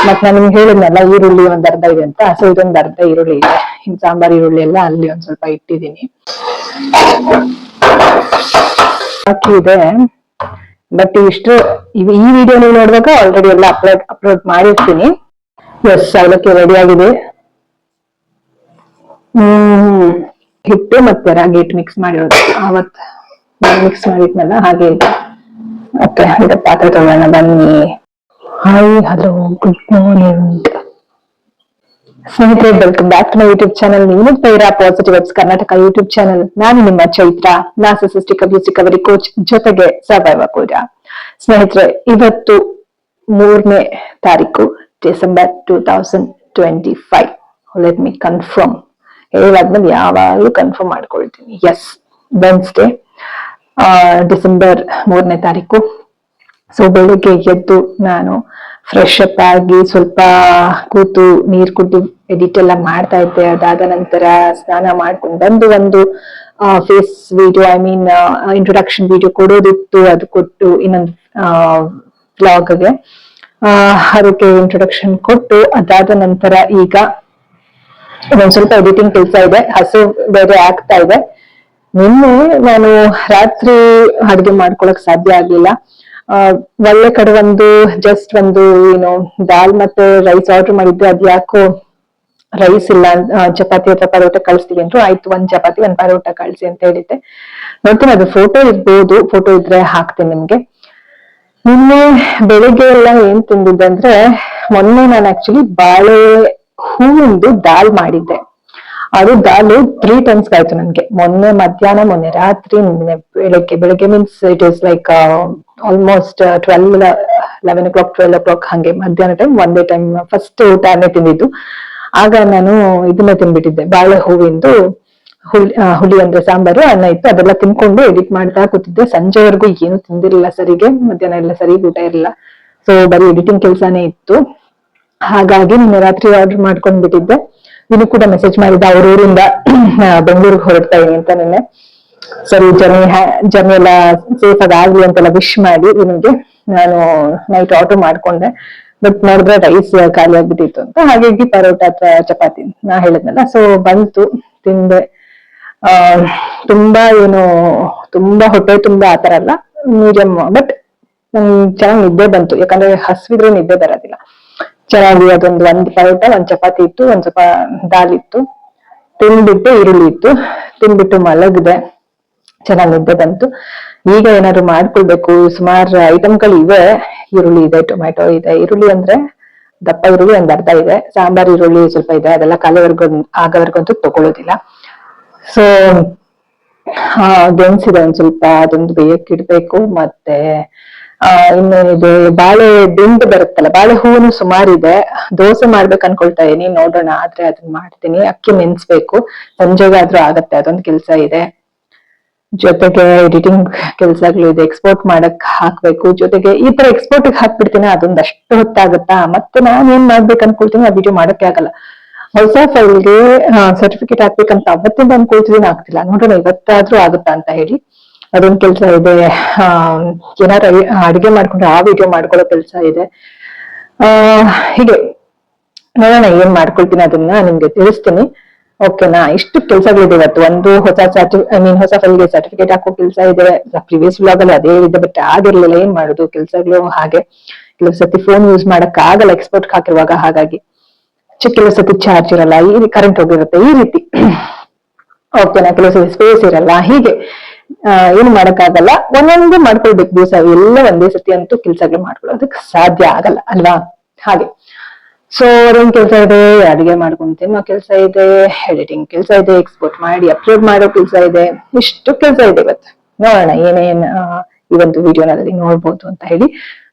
ಮತ್ ನಾನು ನಿಮ್ಗೆ ಹೇಳಿದ್ನಲ್ಲ ಈರುಳ್ಳಿ ಒಂದ್ ಅರ್ಧ ಇದೆ ಅಂತ, ಸೊ ಇದೊಂದ್ ಅರ್ಧ ಈರುಳ್ಳಿ ಇದೆ. ಇನ್ ಸಾಂಬಾರ್ ಈರುಳ್ಳಿ ಎಲ್ಲ ಅಲ್ಲಿ ಒಂದ್ ಸ್ವಲ್ಪ ಇಟ್ಟಿದ್ದೀನಿ ಬಾಕಿ ಇದೆ. ಬಟ್ ಇಷ್ಟು ಈ ವಿಡಿಯೋ ನೀವು ನೋಡುವಾಗ ಆಲ್ರೆಡಿ ಎಲ್ಲ ಅಪ್ಲೋಡ್ ಮಾಡಿರ್ತೀನಿ. ಎಸ್, ಅವಲಕ್ಕಿ ರೆಡಿ ಆಗಿದೆ. ಹಿಟ್ಟು ಮತ್ತೆ ರಾಗಿ ಹಿಟ್ಟು ಮಿಕ್ಸ್ ಮಾಡಿರೋದು, ಅವತ್ ಮಿಕ್ಸ್ ಮಾಡಿದ್ನಲ್ಲ ಹಾಗೆ ಇದೆ. ಓಕೆ, ಈಗ ಪಾತ್ರೆ ತಗೋಣ ಬನ್ನಿ. ಹಾಯ್, ಹಲೋ, ಗುಡ್ ಮಾರ್ನಿಂಗ್ ಸ್ನೇಹಿತರೆ, welcome back to my YouTube channel. ನೀವು ನೋಡ್ತಾ ಇರಾ positive vibes Karnataka YouTube channel. ನಾನು ನಿಮ್ಮ Chaitra, narcissistic abuse recovery coach, ಜೊತೆಗೆ ಸರ್ವೈವರ್ ಕೂಡ. ಸ್ನೇಹಿತರೆ, ಇವತ್ತು 3ನೇ ತಾರೀಕು ಡಿಸೆಂಬರ್ 2025. Let me confirm. ಹೇಳಾದ್ಮೇಲೆ ಯಾವಾಗಲೂ ಕನ್ಫರ್ಮ್ ಮಾಡ್ಕೊಳ್ತೀನಿ. ಎಸ್, ವೆನ್ಸ್ಡೇ, ಡಿಸೆಂಬರ್ 3ನೇ ತಾರೀಕು. ಸೊ ಬೆಳಿಗ್ಗೆ ಎದ್ದು ನಾನು ಫ್ರೆಶ್ ಅಪ್ ಆಗಿ ಸ್ವಲ್ಪ ಕೂತು ನೀರ್ ಕುಡಿದು ಎಡಿಟ್ ಎಲ್ಲ ಮಾಡ್ತಾ ಇದ್ದೆ. ಅದಾದ ನಂತರ ಸ್ನಾನ ಮಾಡ್ಕೊಂಡು ಬಂದು ಒಂದು ಫೇಸ್ ವಿಡಿಯೋ, ಇಂಟ್ರೊಡಕ್ಷನ್ ವಿಡಿಯೋ ಕೊಡೋದಿತ್ತು. ಅದು ಕೊಟ್ಟು ಇನ್ನೊಂದು ವ್ಲಾಗ್ಗೆ ಅದಕ್ಕೆ ಇಂಟ್ರೊಡಕ್ಷನ್ ಕೊಟ್ಟು, ಅದಾದ ನಂತರ ಈಗ ಇನ್ನೊಂದ್ ಸ್ವಲ್ಪ ಎಡಿಟಿಂಗ್ ಕೆಲಸ ಇದೆ. ಹಸು ಬೇರೆ ಆಗ್ತಾ ಇದೆ. ನಿನ್ನೆ ನಾನು ರಾತ್ರಿ ಅಡುಗೆ ಮಾಡ್ಕೊಳಕ್ ಸಾಧ್ಯ ಆಗ್ಲಿಲ್ಲ. ಒಳ್ಳೆ ಕಡೆ ಜಸ್ಟ್ ದಾಲ್ ಮತ್ತೆ ರೈಸ್ ಆರ್ಡರ್ ಮಾಡಿದ್ದೆ. ಅದ್ ಯಾಕೋ ರೈಸ್ ಇಲ್ಲ, ಚಪಾತಿ ಅಥವಾ ಪರೋಟ ಕಳಿಸ್ತೀವಿ ಅಂದ್ರು. ಆಯ್ತು, ಒಂದ್ ಚಪಾತಿ ಒಂದ್ ಪರೋಟ ಕಳ್ಸಿ ಅಂತ ಹೇಳಿದ್ದೆ. ನೋಡ್ತೀನಿ, ಅದು ಫೋಟೋ ಇರ್ಬೋದು, ಫೋಟೋ ಇದ್ರೆ ಹಾಕ್ತೀನಿ ನಿಮ್ಗೆ. ನಿನ್ನೆ ಬೆಳಿಗ್ಗೆ ಎಲ್ಲ ಏನ್ ತಿಂದಿದ್ದೆ ಅಂದ್ರೆ, ಮೊನ್ನೆ ನಾನು ಆಕ್ಚುಲಿ ಬಾಳೆ ಹೂವಿಂದು ದಾಲ್ ಮಾಡಿದ್ದೆ. ಅದು ದಾಲು 3 times ಆಯ್ತು ನನ್ಗೆ. ಮೊನ್ನೆ ಮಧ್ಯಾಹ್ನ, ಮೊನ್ನೆ ರಾತ್ರಿ, ನಿನ್ನೆ ಬೆಳಗ್ಗೆ means it is like almost 11 o'clock 12 o'clock ಹಂಗೆ ಮಧ್ಯಾಹ್ನ ಟೈಮ್ ಒಂದೇ ಟೈಮ್ ಫಸ್ಟ್ ಊಟನೇ ತಿಂದಿದ್ದು. ಆಗ ನಾನು ಇದನ್ನ ತಿನ್ಬಿಟ್ಟಿದ್ದೆ, ಬಾಳೆ ಹೂವಿಂದು ಹುಳಿ ಅಂದ್ರೆ ಸಾಂಬಾರು, ಅನ್ನ ಇತ್ತು. ಅದೆಲ್ಲ ತಿನ್ಕೊಂಡು ಎಡಿಟ್ ಮಾಡ್ತಾ ಕೂತಿದ್ದೆ. ಸಂಜೆವರೆಗೂ ಏನು ತಿಂದಿರಲಿಲ್ಲ ಸರಿಗೆ, ಮಧ್ಯಾಹ್ನ ಎಲ್ಲ ಸರಿ ಊಟ ಇರಲಿಲ್ಲ. ಸೊ ಬರೀ ಎಡಿಟಿಂಗ್ ಕೆಲಸನೇ ಇತ್ತು. ಹಾಗಾಗಿ ನಿನ್ನೆ ರಾತ್ರಿ ಆರ್ಡರ್ ಮಾಡ್ಕೊಂಡ್ ಬಿಟ್ಟಿದ್ದೆ. ಇನ್ನು ಕೂಡ ಮೆಸೇಜ್ ಮಾಡಿದ್ದ, ಅವ್ರ ಊರಿಂದ ಬೆಂಗಳೂರಿಗೆ ಹೊರಡ್ತಾ ಇದೀನಿ ಅಂತ. ನಿನ್ನೆ ಸರಿ, ಜರ್ನಿ ಎಲ್ಲ ಸೇಫ್ ಆಗಿ ಆಗ್ಲಿ ಅಂತೆಲ್ಲ ವಿಶ್ ಮಾಡಿ ನಿಮ್ಗೆ ನಾನು ನೈಟ್ ಆರ್ಡರ್ ಮಾಡ್ಕೊಂಡೆ. ಬಟ್ ನೋಡಿದ್ರೆ ರೈಸ್ ಖಾಲಿ ಆಗ್ಬಿಟ್ಟಿತ್ತು ಅಂತ, ಹಾಗಾಗಿ ಪರೋಟ ಅಥವಾ ಚಪಾತಿ ನಾ ಹೇಳಿದ್ನಲ್ಲ. ಸೊ ಬಂತು, ತಿಂದೆ. ತುಂಬಾ ಹೊಟ್ಟೆ ತುಂಬಾ ಆತರ ಅಲ್ಲ, ಮೀಡಿಯಂ. ಬಟ್ ಚೆನ್ನಾಗಿ ನಿದ್ದೆ ಬಂತು, ಯಾಕಂದ್ರೆ ಹಸ್ವಿದ್ರೆ ನಿದ್ದೆ ಬರೋದಿಲ್ಲ. ಚೆನ್ನಾಗಿ ಒಂದ್ ಪರೋಟ, ಒಂದ್ ಚಪಾತಿ ಇತ್ತು, ಒಂದ್ ಸ್ವಲ್ಪ ದಾಲ್ ಇತ್ತು. ತಿನ್ಬಿಟ್ಟು ಈರುಳ್ಳಿ ಇತ್ತು, ತಿನ್ಬಿಟ್ಟು ಮಲಗಿದೆ. ಚೆನ್ನಾಗಿ ನಿದ್ದೆ ಬಂತು. ಈಗ ಏನಾದ್ರು ಮಾಡ್ಕೊಳ್ಬೇಕು. ಸುಮಾರು ಐಟಮ್ಗಳು ಇವೆ. ಈರುಳ್ಳಿ ಇದೆ, ಟೊಮ್ಯಾಟೊ ಇದೆ. ಈರುಳ್ಳಿ ಅಂದ್ರೆ ದಪ್ಪ ಈರುಳ್ಳಿ ಒಂದ್ ಅರ್ಧ ಇದೆ, ಸಾಂಬಾರ್ ಈರುಳ್ಳಿ ಸ್ವಲ್ಪ ಇದೆ. ಅದೆಲ್ಲ ಆಗವರೆಗಂತೂ ತಗೊಳ್ಳೋದಿಲ್ಲ. ಸೊ ಗೆಣಸಿದೆ ಒಂದ್ ಸ್ವಲ್ಪ, ಅದೊಂದು ಬೇಯಕ್ಕೆ ಇಡ್ಬೇಕು. ಮತ್ತೆ ಇನ್ನೇನಿದೆ, ಬಾಳೆ ದಿಂಡು ಬರುತ್ತಲ್ಲ, ಬಾಳೆ ಹೂವು ಸುಮಾರಿದೆ. ದೋಸೆ ಮಾಡ್ಬೇಕು ಅನ್ಕೊಳ್ತಾ ಇದೀನಿ, ನೋಡೋಣ. ಆದ್ರೆ ಅದನ್ನ ಮಾಡ್ತೀನಿ. ಅಕ್ಕಿ ನೆನ್ಸ್ಬೇಕು, ಸಂಜೆಗಾದ್ರೂ ಆಗತ್ತೆ. ಅದೊಂದು ಕೆಲ್ಸ ಇದೆ. ಜೊತೆಗೆ ಎಡಿಟಿಂಗ್ ಕೆಲ್ಸಗಳು ಇದೆ, ಎಕ್ಸ್ಪೋರ್ಟ್ ಮಾಡಕ್ ಹಾಕ್ಬೇಕು. ಜೊತೆಗೆ ಈ ತರ ಎಕ್ಸ್ಪೋರ್ಟ್ ಹಾಕ್ಬಿಡ್ತೀನಿ, ಅದೊಂದು ಅಷ್ಟು ಹೊತ್ತಾಗತ್ತಾ. ಮತ್ತೆ ನಾನ್ ಏನ್ ಮಾಡ್ಬೇಕು ಅನ್ಕೊಳ್ತೀನಿ, ಆ ವಿಡಿಯೋ ಮಾಡಕ್ಕೆ ಆಗಲ್ಲ. ಹೊಸ ಫೈಲ್ಗೆ ಸರ್ಟಿಫಿಕೇಟ್ ಹಾಕ್ಬೇಕಂತ ಅವತ್ತಿಂದ ಅನ್ಕೊಳ್ತಿದ್ದೀನಿ, ಆಗ್ತಿಲ್ಲ. ನೋಡೋಣ ಇವತ್ತಾದ್ರೂ ಆಗುತ್ತಾ ಅಂತ ಹೇಳಿ. ಅದೊಂದ್ ಕೆಲ್ಸ ಇದೆ. ಏನಾದ್ರು ಅಡಿಗೆ ಮಾಡ್ಕೊಂಡ್ರೆ ಆ ವಿಡಿಯೋ ಮಾಡ್ಕೊಳ್ಳೋ ಕೆಲ್ಸ ಇದೆ. ಹೀಗೆ ನೋಡೋಣ ಏನ್ ಮಾಡ್ಕೊಳ್ತೀನಿ, ಅದನ್ನ ನಿಮ್ಗೆ ತಿಳಿಸ್ತೀನಿ. ಓಕೆನಾ? ಇಷ್ಟು ಕೆಲ್ಸಗಳಿದೆ ಇವತ್ತು. ಒಂದು ಹೊಸ ಫೈಲ್ಗೆ ಸರ್ಟಿಫಿಕೇಟ್ ಹಾಕೋ ಕೆಲ್ಸ ಇದೆ. ಪ್ರಿವಿಯಸ್ ವ್ಲಾಗ್ ಅಲ್ಲಿ ಅದೇ ಇದೆ, ಬಟ್ ಆಗಿರ್ಲಿಲ್ಲ. ಏನ್ ಮಾಡುದು, ಕೆಲ್ಸಗಳು ಹಾಗೆ. ಕೆಲವು ಸತಿ ಫೋನ್ ಯೂಸ್ ಮಾಡಕ್ ಆಗಲ್ಲ ಎಕ್ಸ್ಪೋರ್ಟ್ ಹಾಕಿರುವಾಗ, ಹಾಗಾಗಿ ಕೆಲವು ಸತಿ ಚಾರ್ಜ್ ಇರಲ್ಲ, ಕರೆಂಟ್ ಹೋಗಿರುತ್ತೆ, ಈ ರೀತಿ. ಓಕೆನಾ? ಕೆಲವು ಸತಿ ಸ್ಪೇಸ್ ಇರಲ್ಲ, ಹೀಗೆ ಏನು ಮಾಡಕ್ಕಾಗಲ್ಲ. ಒಂದೊಂದು ಮಾಡ್ಕೊಳ್ಬೇಕು ದಿವಸ. ಎಲ್ಲ ಒಂದೇ ಸತಿ ಅಂತೂ ಕೆಲ್ಸಗಳು ಮಾಡ್ಕೊಳ್ಳೋದಕ್ಕೆ ಸಾಧ್ಯ ಆಗಲ್ಲ ಅಲ್ವಾ? ಹಾಗೆ. ಸೊ ಅದೊಂದು ಕೆಲಸ ಇದೆ, ಅಡಿಗೆ ಮಾಡ್ಕೊಂಡು ತಿನ್ನೋ ಕೆಲಸ ಇದೆ, ಎಡಿಟಿಂಗ್ ಕೆಲಸ ಇದೆ, ಎಕ್ಸ್ಪೋರ್ಟ್ ಮಾಡಿ ಅಪ್ಲೋಡ್ ಮಾಡೋ ಕೆಲಸ ಇದೆ. ಇಷ್ಟು ಕೆಲಸ ಇದೆ ಇವತ್ತು. ನೋಡೋಣ ಏನೇನ್ ಈ ಒಂದು ವಿಡಿಯೋನಲ್ಲಿ ನೋಡ್ಬೋದು ಅಂತ ಹೇಳಿ.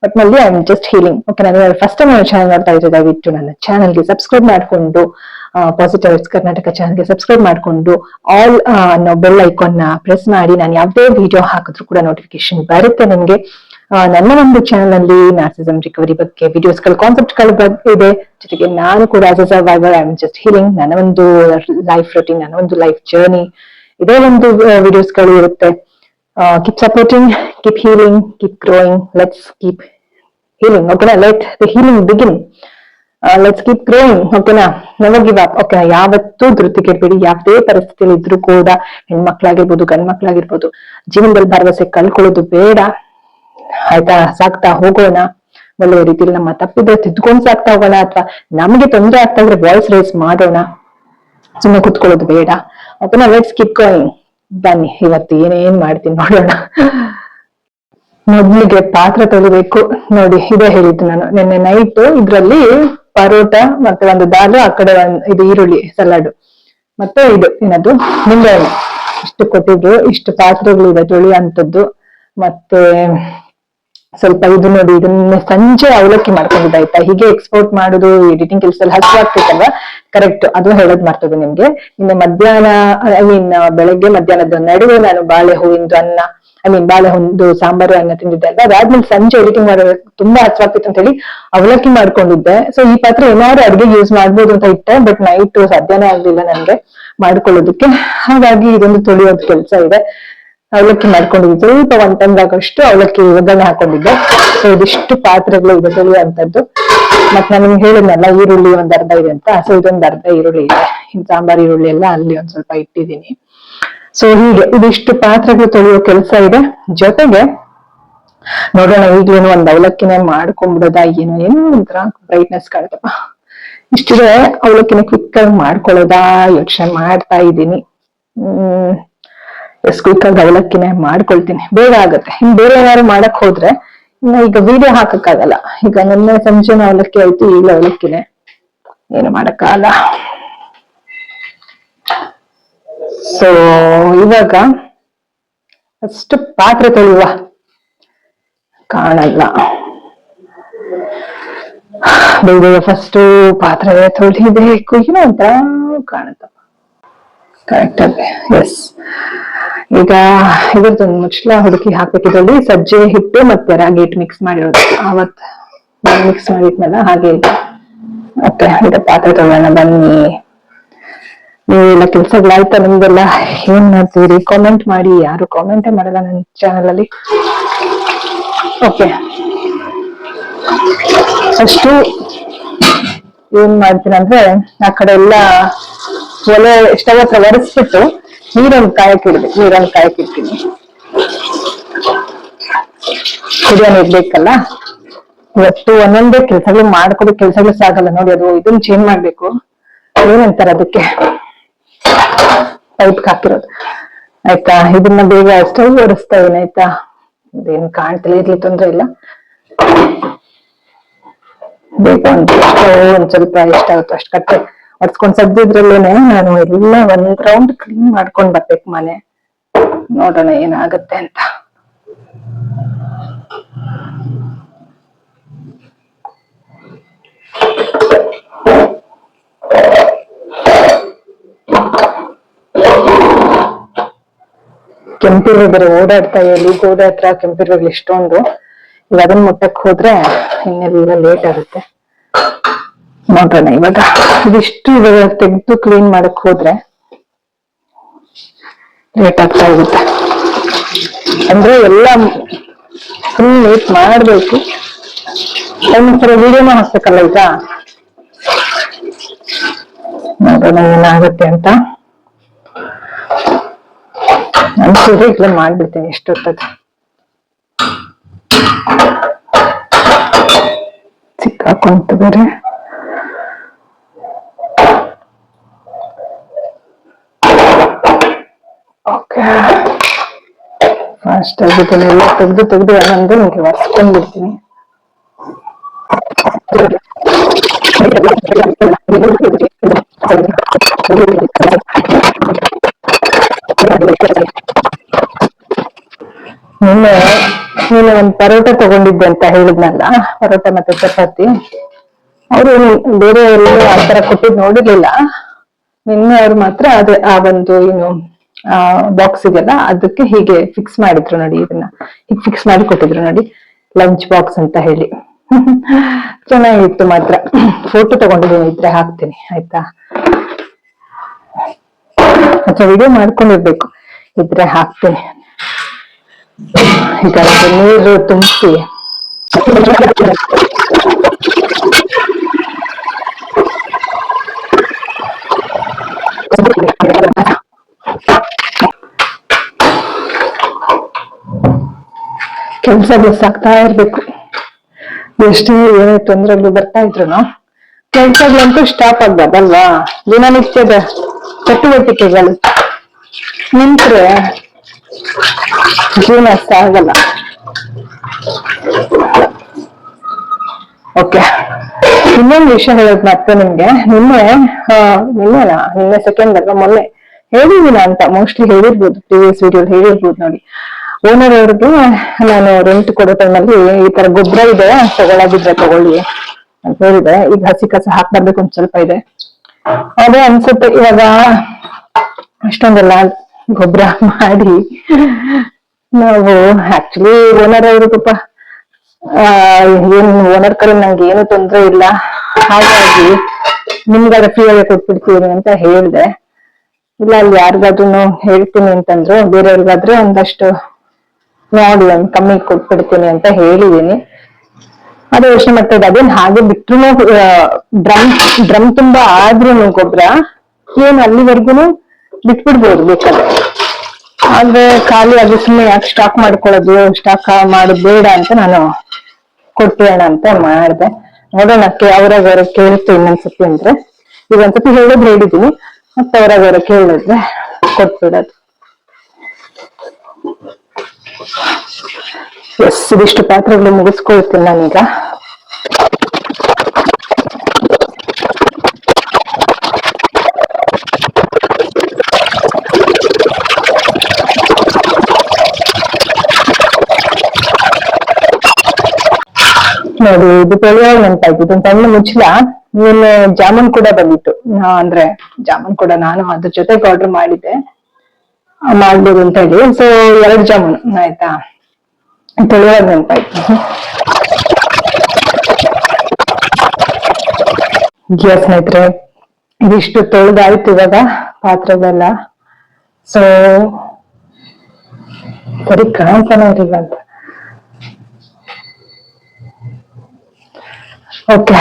ಒಟ್ನಲ್ಲಿ I am just healing. Okay, ನಾನು ಫಸ್ಟ್ ಟೈಮ್ ನನ್ನ ಚಾನಲ್ ನೋಡ್ತಾ ಇದ್ದೆ, ದಯವಿಟ್ಟು ನನ್ನ ಚಾನಲ್ಗೆ ಸಬ್ಸ್ಕ್ರೈಬ್ ಮಾಡ್ಕೊಂಡು, ಪಾಸಿಟಿವ್ ವೈಬ್ಸ್ ಕರ್ನಾಟಕ ಚಾನಲ್ಗೆ ಸಬ್ಸ್ಕ್ರೈಬ್ ಮಾಡ್ಕೊಂಡು ಆಲ್ ಅನ್ನೋ ಬೆಲ್ ಐಕಾನ್ ನ ಪ್ರೆಸ್ ಮಾಡಿ. ನಾನು ಯಾವುದೇ ವಿಡಿಯೋ ಹಾಕಿದ್ರು ಕೂಡ ನೋಟಿಫಿಕೇಶನ್ ಬರುತ್ತೆ ನಿಮ್ಗೆ. ನನ್ನ ಒಂದು ಚಾನಲ್ ಅಲ್ಲಿ ನಾರ್ಸಿಸಮ್ ರಿಕವರಿ ಬಗ್ಗೆ ವಿಡಿಯೋಸ್ಗಳ ಕಾನ್ಸೆಪ್ಟ್ಗಳ ಬಗ್ಗೆ ಇದೆ. ಜೊತೆಗೆ ನಾನು ಕೂಡ as a survivor, I am just healing. ನನ್ನ ಒಂದು ಲೈಫ್ ರೊಟೀನ್, ನನ್ನ ಒಂದು ಲೈಫ್ ಜರ್ನಿ, ಇದೇ ಒಂದು ವಿಡಿಯೋಸ್ಗಳು ಇರುತ್ತೆ. Keep supporting, keep healing, keep growing. Let's keep healing. Okay, let the healing begin. Let's keep growing. ಓಕೆನಾ, ನೆವರ್ ಗಿವ್ ಅಪ್. ಓಕೆನಾ, ಯಾವತ್ತೂ ಧೃತಿ ಕೆಡ್ಬೇಡಿ. ಯಾವುದೇ ಪರಿಸ್ಥಿತಿಯಲ್ಲಿ ಇದ್ರೂ ಕೂಡ ಹೆಣ್ಮಕ್ಳಾಗಿರ್ಬೋದು ಗಂಡ್ ಮಕ್ಳಾಗಿರ್ಬೋದು, ಜೀವನದಲ್ಲಿ ಭರವಸೆ ಕಳ್ಕೊಳ್ಳೋದು ಬೇಡ. ಆಯ್ತಾ, ಸಾಕ್ತಾ ಹೋಗೋಣ ಒಳ್ಳೆ ರೀತಿಯಲ್ಲಿ. ನಮ್ಮ ತಪ್ಪಿದ್ರೆ ತಿದ್ದುಕೊಂಡ್ ಸಾಕ್ತಾ ಹೋಗೋಣ, ಅಥವಾ ನಮ್ಗೆ ತೊಂದರೆ ಆಗ್ತಾ ಇದ್ರೆ ವಾಯ್ಸ್ ರೈಸ್ ಮಾಡೋಣ, ಸುಮ್ಮನೆ ಕುತ್ಕೊಳ್ಳೋದು ಬೇಡ. ಓಕೆನಾ, ಲೆಟ್ಸ್ ಕೀಪ್ ಗೋಯಿಂಗ್. ಬನ್ನಿ ಇವತ್ತು ಏನೇನ್ ಮಾಡ್ತೀನಿ ನೋಡೋಣ. ಮೊದ್ಲಿಗೆ ಪಾತ್ರೆ ತೊಳಿಬೇಕು. ನೋಡಿ, ಇದೇ ಹೇಳಿದ್ದು ನಾನು ನಿನ್ನೆ ನೈಟ್. ಇದ್ರಲ್ಲಿ ಪರೋಟ ಮತ್ತೆ ಒಂದು ದಾಲು, ಆ ಕಡೆ ಇದು ಈರುಳ್ಳಿ ಸಲಾಡ್, ಮತ್ತೆ ಇದು ಏನದು ನಿಂಬೆಹಣ್ಣು, ಇಷ್ಟು ಕೊಟ್ಟಿದ್ರು. ಇಷ್ಟು ಪಾತ್ರೆಗಳಿದೆ ತೊಳಿಯುವಂಥದ್ದು. ಮತ್ತೆ ಸ್ವಲ್ಪ ಇದು ನೋಡಿ, ಇದನ್ನ ಸಂಜೆ ಅವಲಕ್ಕಿ ಮಾಡ್ಕೊಂಡಿದ್ದೆ. ಆಯ್ತಾ, ಹೀಗೆ ಎಕ್ಸ್ಪೋರ್ಟ್ ಮಾಡುದು ಎಡಿಟಿಂಗ್ ಕೆಲಸದಲ್ಲಿ ಹಸುವಾಗ್ತಿತ್ತಲ್ವಾ, ಕರೆಕ್ಟ್ ಅದು ಹೇಳೋದ್ ಮಾಡ್ತದೆ ನಿಮ್ಗೆ. ಇನ್ನು ಮಧ್ಯಾಹ್ನ, ಐ ಮೀನ್ ಬೆಳಗ್ಗೆ ಮಧ್ಯಾಹ್ನದ ನಡುವೆ ನಾನು ಬಾಳೆ ಹೂವಿಂದು ಅನ್ನ, ಬಾಳೆ ಹೂವಿಂದು ಸಾಂಬಾರು ಅನ್ನ ತಿಂದಿದ್ದೆ ಅಲ್ವಾ. ಅದಾದ್ಮೇಲೆ ಸಂಜೆ ಎಡಿಟಿಂಗ್ ಮಾಡೋ ತುಂಬಾ ಹಸುವಾಗ್ತಿತ್ತು ಅಂತ ಹೇಳಿ ಅವಲಕ್ಕಿ ಮಾಡ್ಕೊಂಡಿದ್ದೆ. ಸೊ ಈ ಪಾತ್ರೆ ಏನಾದ್ರು ಅಡ್ಗೆ ಯೂಸ್ ಮಾಡ್ಬೋದು ಅಂತ ಇಟ್ಟೆ, ಬಟ್ ನೈಟ್ ಸಾಧ್ಯನೇ ಆಗ್ಲಿಲ್ಲ ನನ್ಗೆ ಮಾಡ್ಕೊಳ್ಳೋದಕ್ಕೆ. ಹಾಗಾಗಿ ಇದೊಂದು ತೊಳೆಯೋದ್ ಕೆಲಸ ಇದೆ. ಅವಲಕ್ಕಿ ಮಾಡ್ಕೊಂಡಿದ್ದೆ, ಸ್ವಲ್ಪ 1 ಟೈಮ್ದಾಗಷ್ಟು ಅವಲಕ್ಕಿ ಒಗ್ಗರಣೆ ಹಾಕೊಂಡಿದ್ದೆ. ಸೊ ಇದಿಷ್ಟು ಪಾತ್ರೆಗಳು ಇದೆ ತೊಳೆಯುವಂಥದ್ದು. ಮತ್ ನಾನು ನಿಮ್ಗೆ ಹೇಳಿದ್ನಲ್ಲ ಈರುಳ್ಳಿ ಒಂದ್ ಅರ್ಧ ಇದೆ ಅಂತ. ಸೊ ಇದೊಂದ್ ಅರ್ಧ ಈರುಳ್ಳಿ ಇದೆ. ಇನ್ ಸಾಂಬಾರ್ ಈರುಳ್ಳಿ ಎಲ್ಲ ಅಲ್ಲಿ ಒಂದ್ ಸ್ವಲ್ಪ ಇಟ್ಟಿದ್ದೀನಿ. ಸೊ ಹೀಗೆ ಇದಿಷ್ಟು ಪಾತ್ರೆಗಳು ತೊಳೆಯೋ ಕೆಲಸ ಇದೆ. ಜೊತೆಗೆ ನೋಡೋಣ, ಈಗ್ಲೇನು ಒಂದ್ ಅವಲಕ್ಕಿನೇ ಮಾಡ್ಕೊಂಡ್ಬಿಡೋದ, ಏನೋ ಒಂಥರ ಬ್ರೈಟ್ನೆಸ್ ಕಾಣ್ತಪ್ಪ. ಇಷ್ಟಿದೆ, ಅವಲಕ್ಕಿನ ಕ್ವಿಕ್ ಆಗಿ ಮಾಡ್ಕೊಳ್ಳೋದಾ ಯೋಚನೆ ಮಾಡ್ತಾ ಇದ್ದೀನಿ. ಕ್ವಿಕ್ ಆಗಿ ಅವಲಕ್ಕಿನೇ ಮಾಡ್ಕೊಳ್ತೀನಿ, ಬೇಗ ಆಗತ್ತೆ. ಇನ್ ಬೇರೆ ಏನಾದ್ರು ಮಾಡಕ್ ಹೋದ್ರೆ ಈಗ ವಿಡಿಯೋ ಹಾಕಕ್ಕಾಗಲ್ಲ. ಈಗ ನಿನ್ನೆ ಸಂಜೆನ ಅವಲಕ್ಕಿ ಆಯ್ತು, ಈಗ ಅವಲಕ್ಕಿನೇ, ಏನು ಮಾಡಕ್ಕಾಗಲ್ಲ. ಸೊ ಇವಾಗ ಫಸ್ಟ್ ಪಾತ್ರೆ ತೊಳೆಯುವ. ಕಾಣಲ್ಲ, ಬೇಗ ಫಸ್ಟ್ ಪಾತ್ರೆ ತೊಳಿಬೇಕು. ಏನೋ ಅಂತ ಕಾಣುತ್ತಪ್ಪ, ಕರೆಕ್ಟ್ ಅದೇ. ಎಸ್, ಈಗ ಇದ್ರದ್ದೊಂದು ಮುಚ್ಚಳ ಹುಡುಕಿ ಹಾಕ್ಬೇಕಿದ್ರಲ್ಲಿ. ಸಜ್ಜೆ ಹಿಟ್ಟು ಮತ್ತೆ ರಾಗಿ ಹಿಟ್ಟು ಮಿಕ್ಸ್ ಮಾಡಿರೋದು, ಅವತ್ ಮಿಕ್ಸ್ ಮಾಡಿದ್ನಲ್ಲ ಹಾಗೆ. ಓಕೆ, ಈಗ ಪಾತ್ರೆ ತೊಗೊಳ್ಳೋಣ ಬನ್ನಿ. ನೀವೆಲ್ಲ ಕೆಲ್ಸಗಳಾಯ್ತಾ ನಿಮ್ದೆಲ್ಲ? ಏನ್ ಮಾಡ್ತೀರಿ? ಕಾಮೆಂಟ್ ಮಾಡಿ. ಯಾರು ಕಾಮೆಂಟೇ ಮಾಡಲ್ಲ ನನ್ನ ಚಾನಲ್ ಅಲ್ಲಿ. ಓಕೆ, ಅಷ್ಟು ಏನ್ ಮಾಡ್ತೀನಿ ಅಂದ್ರೆ, ಆ ಕಡೆ ಎಲ್ಲ ಒಲೆ ಸ್ಟವ್ ಹತ್ರ ಒರೆಸ್ಬಿಟ್ಟು ನೀರೊಂದು ಕಾಯಕ್ಕಿಡ್ಬೇಕು. ನೀರೊಂದು ಕಾಯಕ್ಕಿಡ್ತೀನಿ, ಕುಡಿಯೋ ನೀರ್ ಬೇಕಲ್ಲ. ಇವತ್ತು ಒಂದೊಂದೇ ಕೆಲ್ಸಗಳು ಮಾಡ್ಕೊಡೋ ಕೆಲ್ಸಗಳು ಸಾಗಲ್ಲ ನೋಡಿ. ಅದು ಇದನ್ನ ಚೇಂಜ್ ಮಾಡ್ಬೇಕು, ಏನಂತಾರ ಅದಕ್ಕೆ, ಪೈಪ್ ಹಾಕಿರೋದು. ಆಯ್ತಾ, ಇದನ್ನ ಬೇಗ ಸ್ಟವ್ ಒರೆಸ್ತಾ ಇದೀನಿ. ಆಯ್ತಾ, ಇದೇನು ಕಾಣ್ತಿಲ್ಲ, ಇರ್ಲಿ ತೊಂದ್ರೆ ಇಲ್ಲ. ಬೇಗ ಒಂದ್ ಸ್ವಲ್ಪ ಎಷ್ಟಾಗುತ್ತೋ ಅಷ್ಟು ಕಟ್ಟೆ ಒರ್ಸ್ಕೊಂಡ್ ಸದ್ದಿದ್ರಲ್ಲೇನೆ ನಾನು ಎಲ್ಲ ಒಂದ್ ರೌಂಡ್ ಕ್ಲೀನ್ ಮಾಡ್ಕೊಂಡ್ ಬರ್ಬೇಕು ಮನೆ. ನೋಡೋಣ ಏನಾಗತ್ತೆ ಅಂತ. ಕೆಂಪಿರ್ವೆ ಬೇರೆ ಓಡಾಡ್ತಾ ಇಲ್ಲಿ ಗೋಡೆ ಹತ್ರ. ಕೆಂಪಿರ್ವೆಗಳು ಇಷ್ಟೊಂದು. ಈಗ ಅದನ್ನ ಮುಟ್ಟಕ್ ಹೋದ್ರೆ ಇನ್ನೆಲ್ಲ ಲೇಟ್ ಆಗುತ್ತೆ. ನೋಡೋಣ ಇವಾಗ ಇದಿಷ್ಟು ಇವಾಗ ತೆಗೆದು ಕ್ಲೀನ್ ಮಾಡಕ್ ಹೋದ್ರೆ ಲೇಟ್ ಆಗ್ತಾ ಹೋಗುತ್ತೆ. ಅಂದ್ರೆ ಎಲ್ಲ ಫುಲ್ ಲೇಟ್ ಮಾಡ್ಬೇಕು. ಒಂದ್ಸಲ ವಿಡಿಯೋನ ಹಾಕ್ಬೇಕಲ್ಲ ಈಗ. ನೋಡೋಣ ಏನಾಗುತ್ತೆ ಅಂತ. ಅನ್ಸಿದ್ರೆ ಈಗಲೇ ಮಾಡ್ಬಿಡ್ತೀನಿ ಎಷ್ಟೊತ್ತದ. ಸಿಕ್ಕಾಕೊಂತು ಬೇರೆ. ಓಕೆ, ಫಾಸ್ಟ್ ಆಗಿದ್ದನ್ನೆಲ್ಲ ತೆಗ್ದು ಅಂದ್ರೆ ನಿಮ್ಗೆ ಒರೆಸ್ಕೊಂಡ್ಬಿಡ್ತೀನಿ. ನೀನು ಒಂದ್ ಪರೋಟ ತಗೊಂಡಿದ್ದೆ ಅಂತ ಹೇಳಿದ್ನಲ್ಲ, ಪರೋಟ ಮತ್ತೆ ಚಪಾತಿ. ಅವರು ಬೇರೆ ಎಲ್ಲೂ ಆತರ ಕೊಟ್ಟಿದ್ ನೋಡಿರ್ಲಿಲ್ಲ. ನಿನ್ನೆ ಅವ್ರು ಮಾತ್ರ ಅದೇ ಆ ಒಂದು ಏನು ಬಾಕ್ಸ್ ಇದೆಯಲ್ಲ ಅದಕ್ಕೆ ಹೀಗೆ ಫಿಕ್ಸ್ ಮಾಡಿದ್ರು ನೋಡಿ. ಇದನ್ನ ಹೀಗೆ ಫಿಕ್ಸ್ ಮಾಡಿ ಕೊಟ್ಟಿದ್ರು ನೋಡಿ, ಲಂಚ್ ಬಾಕ್ಸ್ ಅಂತ ಹೇಳಿ. ಚೆನ್ನಾಗಿತ್ತು ಮಾತ್ರ. ಫೋಟೋ ತಗೊಂಡಿದ್ದೀನಿ, ಇದ್ರೆ ಹಾಕ್ತೀನಿ ಆಯ್ತಾ. ಅಥವಾ ವಿಡಿಯೋ ಮಾಡ್ಕೊಂಡಿರ್ಬೇಕು, ಇದ್ರೆ ಹಾಕ್ತೀನಿ. ಈಗ ನೀರು ತುಂಬಿಸಿ ಕೆಲ್ಸ ಬಸ್ ಆಗ್ತಾ ಇರ್ಬೇಕು. ಎಷ್ಟೇ ಏನೇ ತೊಂದರೆಗಳು ಬರ್ತಾ ಇದ್ರು ಕೆಲ್ಸಗಳಂತೂ ಸ್ಟಾಪ್ ಆಗ್ಬಾರ್ದಲ್ವಾ. ದಿನನಿತ್ಯದ ಚಟುವಟಿಕೆಗಳು ನಿಂತ್ರೆ ಜೀವನ ಸಾಗಲ್ಲ. ಓಕೆ, ಇನ್ನೊಂದು ವಿಷಯ ಹೇಳೋದು ಮತ್ತೆ ನಿಮ್ಗೆ. ನಿನ್ನೆ ಸೆಕೆಂಡ್ ಅಲ್ವಾ ಮೊನ್ನೆ ಹೇಳಿದೀನ ಅಂತ ಮೋಸ್ಟ್ಲಿ ಹೇಳಿರ್ಬೋದು, ಪ್ರೀವಿಯಸ್ ವಿಡಿಯೋ ಹೇಳಿರ್ಬೋದು ನೋಡಿ. ಓನರ್ ಅವ್ರಿಗೆ ನಾನು ರೆಂಟ್ ಕೊಡೋ ಟೈಮಲ್ಲಿ ಈ ತರ ಗೊಬ್ಬರ ಇದೆ ತಗೊಳಗಿದ್ರೆ ತಗೊಳ್ಳಿ ಅಂತ ಹೇಳಿದೆ. ಈಗ ಹಸಿ ಕಸ ಹಾಕ್ಬರ್ಬೇಕು ಒಂದ್ ಸ್ವಲ್ಪ ಇದೆ, ಅದೇ ಅನ್ಸುತ್ತೆ ಇವಾಗ ಅಷ್ಟೊಂದೆಲ್ಲ ಗೊಬ್ಬರ ಮಾಡಿ ನಾವು ಆಕ್ಚುಲಿ ಓನರ್ ಅವರು ಪಾಪ ಏನ್ ಓನರ್ ಕಡೆ ನಂಗೆ ಏನು ತೊಂದ್ರೆ ಇಲ್ಲ, ಹಾಗಾಗಿ ನಿಮ್ಗಾದ್ರೆ ಫ್ರೀ ಆಗಿ ಕೊಟ್ಬಿಡ್ತೀನಿ ಅಂತ ಹೇಳ್ದೆ. ಇಲ್ಲ ಅಲ್ಲಿ ಯಾರಿಗಾದ್ರೂ ಹೇಳ್ತೀನಿ ಅಂತಂದ್ರು, ಬೇರೆಯವ್ರಿಗಾದ್ರೆ ಒಂದಷ್ಟು ನೋಡಿ ಒಂದ್ ಕಮ್ಮಿ ಕೊಟ್ಬಿಡ್ತೀನಿ ಅಂತ ಹೇಳಿದೀನಿ. ಅದೇ ಯೋಚನೆ ಮಾಡ್ತಾ ಇದ್ದೆ, ಅದೇನ್ ಹಾಗೆ ಬಿಟ್ರು ಡ್ರಮ್ ತುಂಬಾ ಆದ್ರೂ ಗೊಬ್ಬರ ಏನು ಅಲ್ಲಿವರೆಗೂ ಬಿಟ್ಬಿಡ್ಬೋದು ಬೇಕಾದ್ರೆ. ಆದ್ರೆ ಖಾಲಿ ಅದು ಸುಮ್ಮನೆ ಯಾಕೆ ಸ್ಟಾಕ್ ಮಾಡ್ಕೊಳ್ಳೋದು, ಸ್ಟಾಕ್ ಮಾಡೋದು ಬೇಡ ಅಂತ ನಾನು ಕೊಟ್ಬಿಡೋಣ ಅಂತ ಮಾಡ್ದೆ. ನೋಡೋಣ ಅವ್ರಾಗ ಕೇಳ್ತು ಇನ್ನೊಂದ್ಸತಿ ಅಂದ್ರೆ. ಈಗ ಒಂದ್ಸತಿ ಹೇಳಿದೀನಿ, ಮತ್ತೆ ಅವ್ರಾಗ ಕೇಳಿದ್ರೆ ಕೊಟ್ಬಿಡೋದು. ಎಸ್, ಇದಿಷ್ಟು ಪಾತ್ರೆಗಳು ಮುಗಿಸ್ಕೊಳ್ತೀನಿ ನಾನೀಗ. ನೋಡಿ, ಇದು ತೊಳೆಯುವಾಗ ನೆನಪಾಯ್ತು, ಇದೊಂದು ಸಣ್ಣ ಮುಚ್ಚಲ. ನಿನ್ನೆ ಜಾಮೂನ್ ಕೂಡ ಬಂದಿತ್ತು, ಅಂದ್ರೆ ಜಾಮೂನ್ ಕೂಡ ನಾನು ಅದ್ರ ಜೊತೆಗೆ ಆರ್ಡರ್ ಮಾಡಿದ್ದೆ ಮಾಡ್ಬೋದು ಅಂತ ಹೇಳಿ. ಸೊ 2 ಜಾಮೂನ್ ಆಯ್ತಾ, ತೊಳೆಯುವಾಗ ನೆನಪಾಯ್ತು. ಸ್ನೇಹಿತರೆ, ಇದಿಷ್ಟು ತೊಳೆದಾಯ್ತು ಇವಾಗ ಪಾತ್ರೆಗಳೆಲ್ಲ. ಸೊ ಸರಿ ಕಾಣ್ತಾನೆ ಇರಲಿಲ್ಲ ಅಂತ. ಓಕೆ,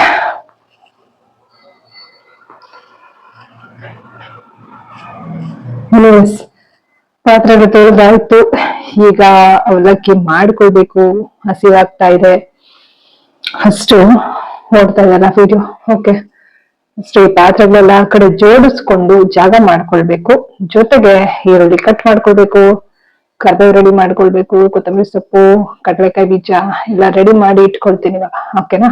ಪಾತ್ರೆಗಳು ತೊಳೆದಾಯ್ತು. ಈಗ ಅವಲಕ್ಕಿ ಮಾಡ್ಕೊಳ್ಬೇಕು, ಹಸಿವಾಗ್ತಾ ಇದೆ. ಅಷ್ಟು ನೋಡ್ತಾ ಇದ್ದಲ್ಲ ವಿಡಿಯೋ. ಓಕೆ, ಅಷ್ಟು ಈ ಪಾತ್ರೆಗಳೆಲ್ಲ ಆ ಕಡೆ ಜೋಡಿಸ್ಕೊಂಡು ಜಾಗ ಮಾಡ್ಕೊಳ್ಬೇಕು. ಜೊತೆಗೆ ಈರುಳ್ಳಿ ಕಟ್ ಮಾಡ್ಕೊಳ್ಬೇಕು, ಕರ್ಬೇವು ರೆಡಿ ಮಾಡ್ಕೊಳ್ಬೇಕು, ಕೊತ್ತಂಬರಿ ಸೊಪ್ಪು, ಕಡಲೆಕಾಯಿ ಬೀಜ ಎಲ್ಲ ರೆಡಿ ಮಾಡಿ ಇಟ್ಕೊಳ್ತೀನಿ ಇವಾಗ. ಓಕೆನಾ,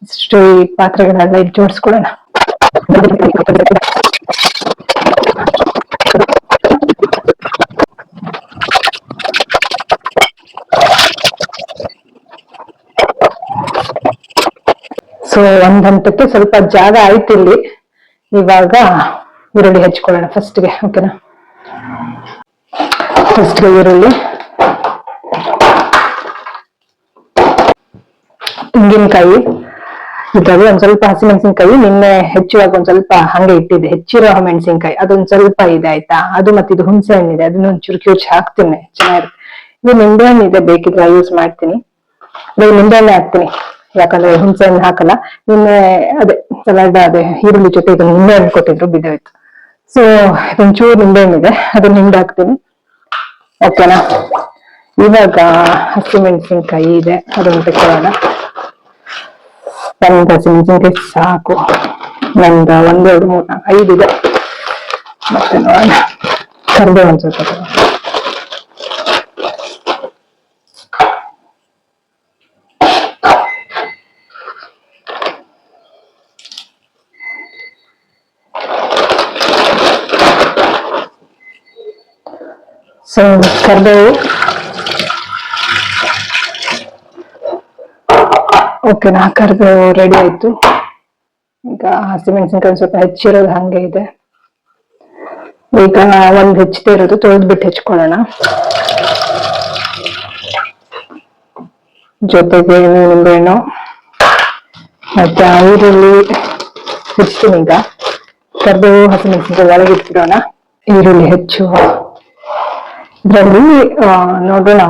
ಅಷ್ಟು ಈ ಪಾತ್ರೆಗಳೆಲ್ಲ ಜೋಡಿಸ್ಕೊಳ್ಳೋಣ. ಸೊ 1 ಹಂತಕ್ಕೆ ಸ್ವಲ್ಪ ಜಾಗ ಆಯ್ತು ಇಲ್ಲಿ. ಇವಾಗ ಈರುಳ್ಳಿ ಹೆಚ್ಕೊಳ್ಳೋಣ ಫಸ್ಟ್ಗೆ. ಓಕೆನಾ, ಫಸ್ಟ್ಗೆ ಈರುಳ್ಳಿ, ತೆಂಗಿನಕಾಯಿ ಇದ್ದಾವೆ, ಒಂದ್ ಸ್ವಲ್ಪ ಹಸಿಮೆಣಸಿನ್ಕಾಯಿ ನಿನ್ನೆ ಹೆಚ್ಚುವಾಗ ಒಂದ್ ಸ್ವಲ್ಪ ಹಂಗೆ ಇಟ್ಟಿದ್ದೆ, ಹೆಚ್ಚಿರೋ ಮೆಣಸಿನ್ಕಾಯಿ ಅದೊಂದ್ ಸ್ವಲ್ಪ ಇದೆ ಆಯ್ತಾ. ಅದು ಮತ್ತೆ ಇದು ಹುಣಸೆ ಹಣ್ಣಿದೆ, ಅದನ್ನ ಒಂಚೂರು ಕಿವುಚಿ ಹಾಕ್ತೀನಿ, ಚೆನ್ನಾಗಿರುತ್ತೆ. ಇದು ನಿಂಬೆ ಹಣ್ಣು ಇದೆ, ಬೇಕಿದ್ರೆ ಯೂಸ್ ಮಾಡ್ತೀನಿ. ನಿಂಬೆ ಹಣ್ಣೆ ಹಾಕ್ತೀನಿ, ಯಾಕಂದ್ರೆ ಹುಣಸೆ ಹಣ್ಣು ಹಾಕಲ್ಲ. ನಿನ್ನೆ ಅದೇ ಸಲಾಡ್ ಅದೇ ಈರುಳ್ಳಿ ಜೊತೆ ಇದನ್ನ ನಿಂಬೆ ಹಣ್ಣು ಕೊಟ್ಟಿದ್ರು, ಬಿದ್ದೋಯ್ತು. ಸೊ ಒಂಚೂರು ನಿಂಬೆ ಹಣ್ಣಿದೆ, ಅದನ್ನ ಹಿಂಡಿ ಹಾಕ್ತೀನಿ. ಓಕೆನಾ, ಇವಾಗ ಹಸಿಮೆಣಸಿನ್ಕಾಯಿ ಇದೆ, ಅದನ್ನ ತೆಕ್ಕೊಳ್ಳೋಣ. 1 ಹಸಿಮೆಣಸಿನ್ಕಾಯಿ ಸಾಕು, 1 2 3 4 5 ಇದೆ. ಮತ್ತೆ ನೋಡೋಣ, ಕರಿಬೇವು ಒಂದ್ ಸ್ವಲ್ಪ. ಸೊ ಕರಿಬೇವು ಓಕೆನಾ, ಕರಿಬೇವು ರೆಡಿ ಆಯ್ತು. ಈಗ ಹಸಿಮೆಣಸಿನ್ಕಾಯಿ ಸ್ವಲ್ಪ ಹೆಚ್ಚಿರೋದು ಹಂಗೆ ಇದೆ. ಈಗ ಒಂದು ಹೆಚ್ಚಿದೆ ಇರೋದು ತೊಳೆದ್ಬಿಟ್ಟು ಹೆಚ್ಕೊಳ್ಳೋಣ. ಜೊತೆಗೆ ನಿಂಬೆಹಣ್ಣು ಮತ್ತೆ ಈರುಳ್ಳಿ ಹೆಚ್ಚಿನ. ಈಗ ಕರಿಬೇವು ಹಸಿಮೆಣಸಿನ್ಕಾಯಿ ಒಳಗೆ ಇಟ್ಬಿಡೋಣ. ಈರುಳ್ಳಿ ಹೆಚ್ಚು ಇದರಲ್ಲಿ ನೋಡೋಣ,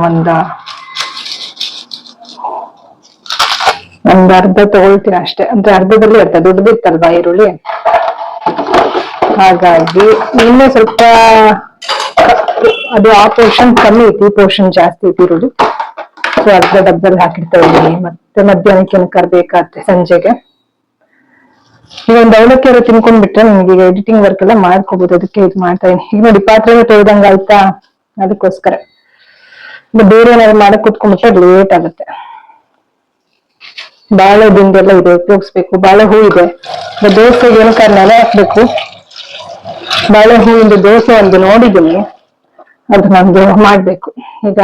ಒಂದು ಅರ್ಧ ತಗೊಳ್ತೀನಿ ಅಷ್ಟೇ. ಅಂದ್ರೆ ಅರ್ಧದಲ್ಲಿ ಇರ್ತದೆ, ದೊಡ್ಡದಿತ್ತಲ್ವಾ ಈರುಳ್ಳಿ, ಹಾಗಾಗಿ ಇನ್ನೂ ಸ್ವಲ್ಪ ಅದು ಆ ಪೋರ್ಷನ್ ಕಮ್ಮಿ ಐತಿ, ಈ ಪೋರ್ಷನ್ ಜಾಸ್ತಿ ಐತಿ ಈರುಳ್ಳಿ. ಸೊ ಅರ್ಧ ಡಬ್ಬದಲ್ಲಿ ಹಾಕಿರ್ತಾ ಇದ್ದೀನಿ. ಮತ್ತೆ ಮಧ್ಯಾಹ್ನಕ್ಕೆ ಕರ್ಬೇಕಾದ್ರೆ ಸಂಜೆಗೆ ಈಗ ಒಂದು ಅವಲಕ್ಕಿ ಎಲ್ಲ ತಿನ್ಕೊಂಡ್ಬಿಟ್ರೆ ನಿಮ್ಗೆ ಈಗ ಎಡಿಟಿಂಗ್ ವರ್ಕ್ ಎಲ್ಲ ಮಾಡ್ಕೋಬಹುದು. ಅದಕ್ಕೆ ಇದು ಮಾಡ್ತಾ ಇದೀನಿ. ಈಗ ನೋಡಿ ಪಾತ್ರೆ ತೊಳೆದಂಗ ಆಯ್ತಾ, ಅದಕ್ಕೋಸ್ಕರ. ಬೇರೆ ಏನಾದ್ರು ಮಾಡಕ್ ಕುತ್ಕೊಂಡ್ಬಿಟ್ರೆ ಲೇಟ್ ಆಗುತ್ತೆ. ಬಾಳೆ ದಿಂಡೆಲ್ಲ ಇದೆ, ಉಪಯೋಗಿಸ್ಬೇಕು. ಬಾಳೆ ಹೂ ಇದೆ, ದೋಸೆಗೆ ಏನಕ್ಕಾದ್ರೆ ನೆನೆ ಹಾಕ್ಬೇಕು. ಬಾಳೆ ಹೂವಿಂದ ದೋಸೆ ಒಂದು ನೋಡಿದ್ದೀನಿ, ಅದು ನಮ್ದು ಮಾಡ್ಬೇಕು. ಈಗ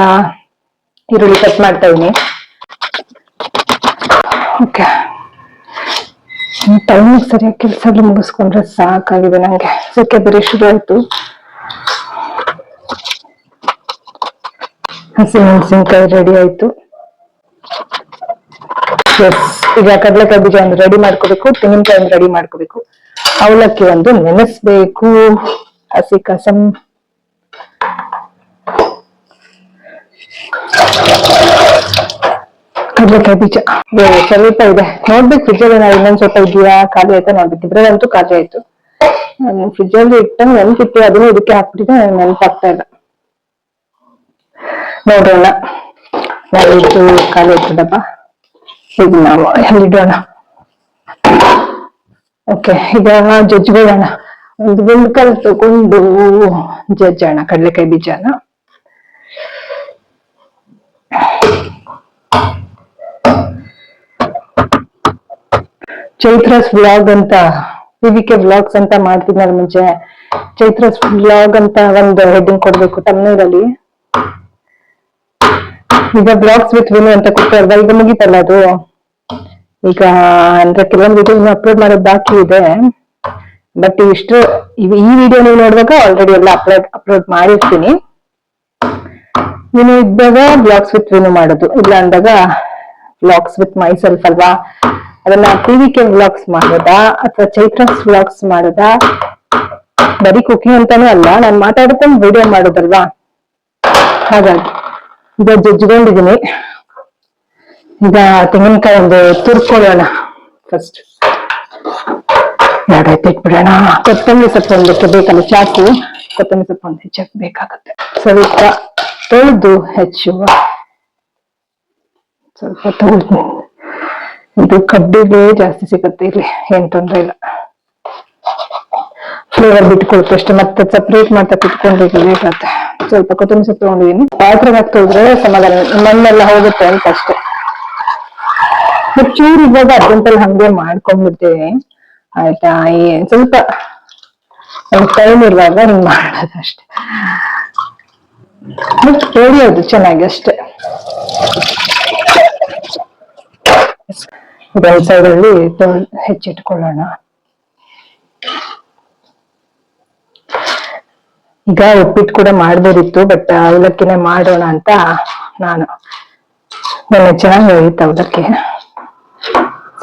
ಈರುಳ್ಳಿ ಕಟ್ ಮಾಡ್ತಾ ಇದೀನಿ. ಓಕೆ, ಟೈಮಿಗೆ ಸರಿಯಾಗಿ ಕೆಲಸ ಮುಗಿಸ್ಕೊಂಡ್ರೆ ಸಾಕಾಗಿದೆ ನಂಗೆ. ಸೆಕೆ ಬೇರೆ ಶುರು ಆಯ್ತು. ಹಸಿಮೆಣಸಿನ್ಕಾಯಿ ರೆಡಿ ಆಯ್ತು. ಎಸ್, ಈಗ ಕಡಲೆಕಾಯಿ ಬೀಜ ಒಂದು ರೆಡಿ ಮಾಡ್ಕೋಬೇಕು, ತೆಂಗಿನಕಾಯಿ ಒಂದು ರೆಡಿ ಮಾಡ್ಕೋಬೇಕು, ಅವಲಕ್ಕಿ ಒಂದು ನೆನೆಸ್ಬೇಕು, ಹಸಿ ಕಸಂ. ಕಡಲೆಕಾಯಿ ಬೀಜ ಸ್ವಲ್ಪ ಇದೆ, ನೋಡ್ಬೇಕು ಫ್ರಿಜ್ ಅಲ್ಲಿ ನಾವು ಇನ್ನೊಂದ್ ಸ್ವಲ್ಪ ಇದೆಯಾ ಖಾಲಿ ಆಯ್ತಾ ನೋಡ್ಬೇಕು. ಇದ್ರಲ್ಲಂತೂ ಖಾಲಿ ಆಯ್ತು. ಫ್ರಿಜ್ ಅಲ್ಲಿ ಇಟ್ಟ ನೆನಪಿತ್ತು, ಅದನ್ನು ಇದಕ್ಕೆ ಹಾಕ್ಬಿಟ್ಟಿದೆ, ನೆನಪಾಗ್ತಾ ಇಲ್ಲ. ನೋಡೋಣ, ನಾವಿದ್ದು ಖಾಲಿ ಆಯ್ತು ಡಬ್ಬ. ಈಗ ನಾವು ಎಲ್ಲಿಡೋಣ. ಓಕೆ, ಈಗ ಜಜ್ಜಿಬಿಡೋಣ. ಒಂದು ಗುಂಡ್ಕಲ್ ತಗೊಂಡು ಜಜ್ಜೋಣ ಕಡಲೆಕಾಯಿ ಬೀಜನ. ಚೈತ್ರಸ್ ವ್ಲಾಗ್ ಅಂತ, PVK ವ್ಲಾಗ್ಸ್ ಅಂತ ಮಾಡ್ತಿದ್ನಲ್ಲ ಮುಂಚೆ, ಚೈತ್ರಸ್ ವ್ಲಾಗ್ ಅಂತ ಒಂದು ಹೆಡ್ಡಿಂಗ್ ಕೊಡ್ಬೇಕು ತಮ್ಮನೇರಲ್ಲಿ. ಈಗ ಬ್ಲಾಗ್ಸ್ ವಿತ್ ವಿನು ಅಂತ ಕೊಡ್ತಾರಲ್ಲ, ಈಗ ಮುಗಿತಲ್ಲ ಅದು. ಈಗ ಅಂದ್ರೆ ಕೆಲವೊಂದು ವಿಡಿಯೋ ಇನ್ನು ಅಪ್ಲೋಡ್ ಮಾಡೋದು ಬಾಕಿ ಇದೆ. ಬಟ್ ಇಷ್ಟು ಈ ವಿಡಿಯೋ ನೀವು ನೋಡುವಾಗ ಆಲ್ರೆಡಿ ಎಲ್ಲ ಅಪ್ಲೋಡ್ ಮಾಡಿರ್ತೀನಿ. ವಿನು ಇದ್ದಾಗ ಬ್ಲಾಗ್ಸ್ ವಿತ್ ವಿನು ಮಾಡೋದು, ಇಲ್ಲ ಅಂದಾಗ ಬ್ಲಾಗ್ಸ್ ವಿತ್ ಮೈ ಸೆಲ್ಫ್ ಅಲ್ವಾ. ಅದನ್ನ PVK ವ್ಲಾಗ್ಸ್ ಮಾಡೋದಾ ಅಥವಾ ಚೈತ್ರಸ್ ವ್ಲಾಗ್ಸ್ ಮಾಡೋದಾ? ಬರೀ ಕುಕಿಂಗ್ ಅಂತಾನೂ ಅಲ್ಲ, ನಾನು ಮಾತಾಡ್ಕೊಂಡು ವಿಡಿಯೋ ಮಾಡೋದಲ್ವಾ. ಹಾಗಾಗಿ ಈಗ ಜಜ್ಕೊಂಡಿದೀನಿ. ಈಗ ತೆಂಗಿನಕಾಯಿ ಒಂದು ತುರ್ಕೊಳ್ಳೋಣ ಫಸ್ಟ್. ಎರಡೈತೆ ಇಟ್ಬಿಡೋಣ. ಕೊತ್ತಂಬರಿ ಸೊಪ್ಪು ಒಂದಕ್ಕೆ ಬೇಕಲ್ಲ, ಚಾಕು ಕೊತ್ತಂಬರಿ ಸೊಪ್ಪು ಒಂದು ಹೆಚ್ಚಕ್ಕೆ ಬೇಕಾಗತ್ತೆ. ಸ್ವಲ್ಪ ತೊಳೆದು ಹೆಚ್ಚುವ, ಸ್ವಲ್ಪ ತೊಳೆದು. ಇದು ಕಡ್ಡಿಗೆ ಜಾಸ್ತಿ ಸಿಗುತ್ತೆ ಇಲ್ಲಿ, ಏನ್ ತೊಂದ್ರೆ ಇಲ್ಲ. ಫ್ಲೇವರ್ ಬಿಟ್ಕೊಳ್ತು ಅಷ್ಟೇ, ಮತ್ತೆ ಸಪ್ರೇಟ್ ಮಾಡ್ತಾ ಕುತ್ಕೊಂಡ್ರೆ ಲೇಟ್ ಆಗುತ್ತೆ. ಸ್ವಲ್ಪ ಕೊತ್ತಂಬರಿ ಸೊಪ್ಪು ತಗೊಂಡಿದೀನಿ, ಪಾತ್ರೆಗೆ ಹಾಕ್ತೋದ್ರೆ ಸಮಾಧಾನ, ಮಣ್ಣೆಲ್ಲ ಹೋಗುತ್ತೆ ಅಂತ ಅಷ್ಟೇ. ಚೂರು ಇವಾಗ ಅರ್ಜೆಂಟಲ್ಲಿ ಹಂಗೆ ಮಾಡ್ಕೊಂಡ್ಬಿಡ್ತೇವೆ ಆಯ್ತಾ. ಸ್ವಲ್ಪ ಟೈಮ್ ಇರುವಾಗ ಹಿಂಗ್ ಮಾಡೋದಷ್ಟೇ, ತೊಳೆಯೋದು ಚೆನ್ನಾಗಿ ಅಷ್ಟೇ. ಇದೊಂದು ಸೈಡಲ್ಲಿ ಹೆಚ್ಚಿಟ್ಕೊಳ್ಳೋಣ. ಈಗ ಉಪ್ಪಿಟ್ಟು ಕೂಡ ಮಾಡ್ಬೋದಿತ್ತು, ಬಟ್ ಅವಲಕ್ಕಿನೇ ಮಾಡೋಣ ಅಂತ ನಾನು. ನನ್ನ ಚೆನ್ನಾಗಿ ಹೋಗಿತ್ತು ಅವಲಕ್ಕಿ,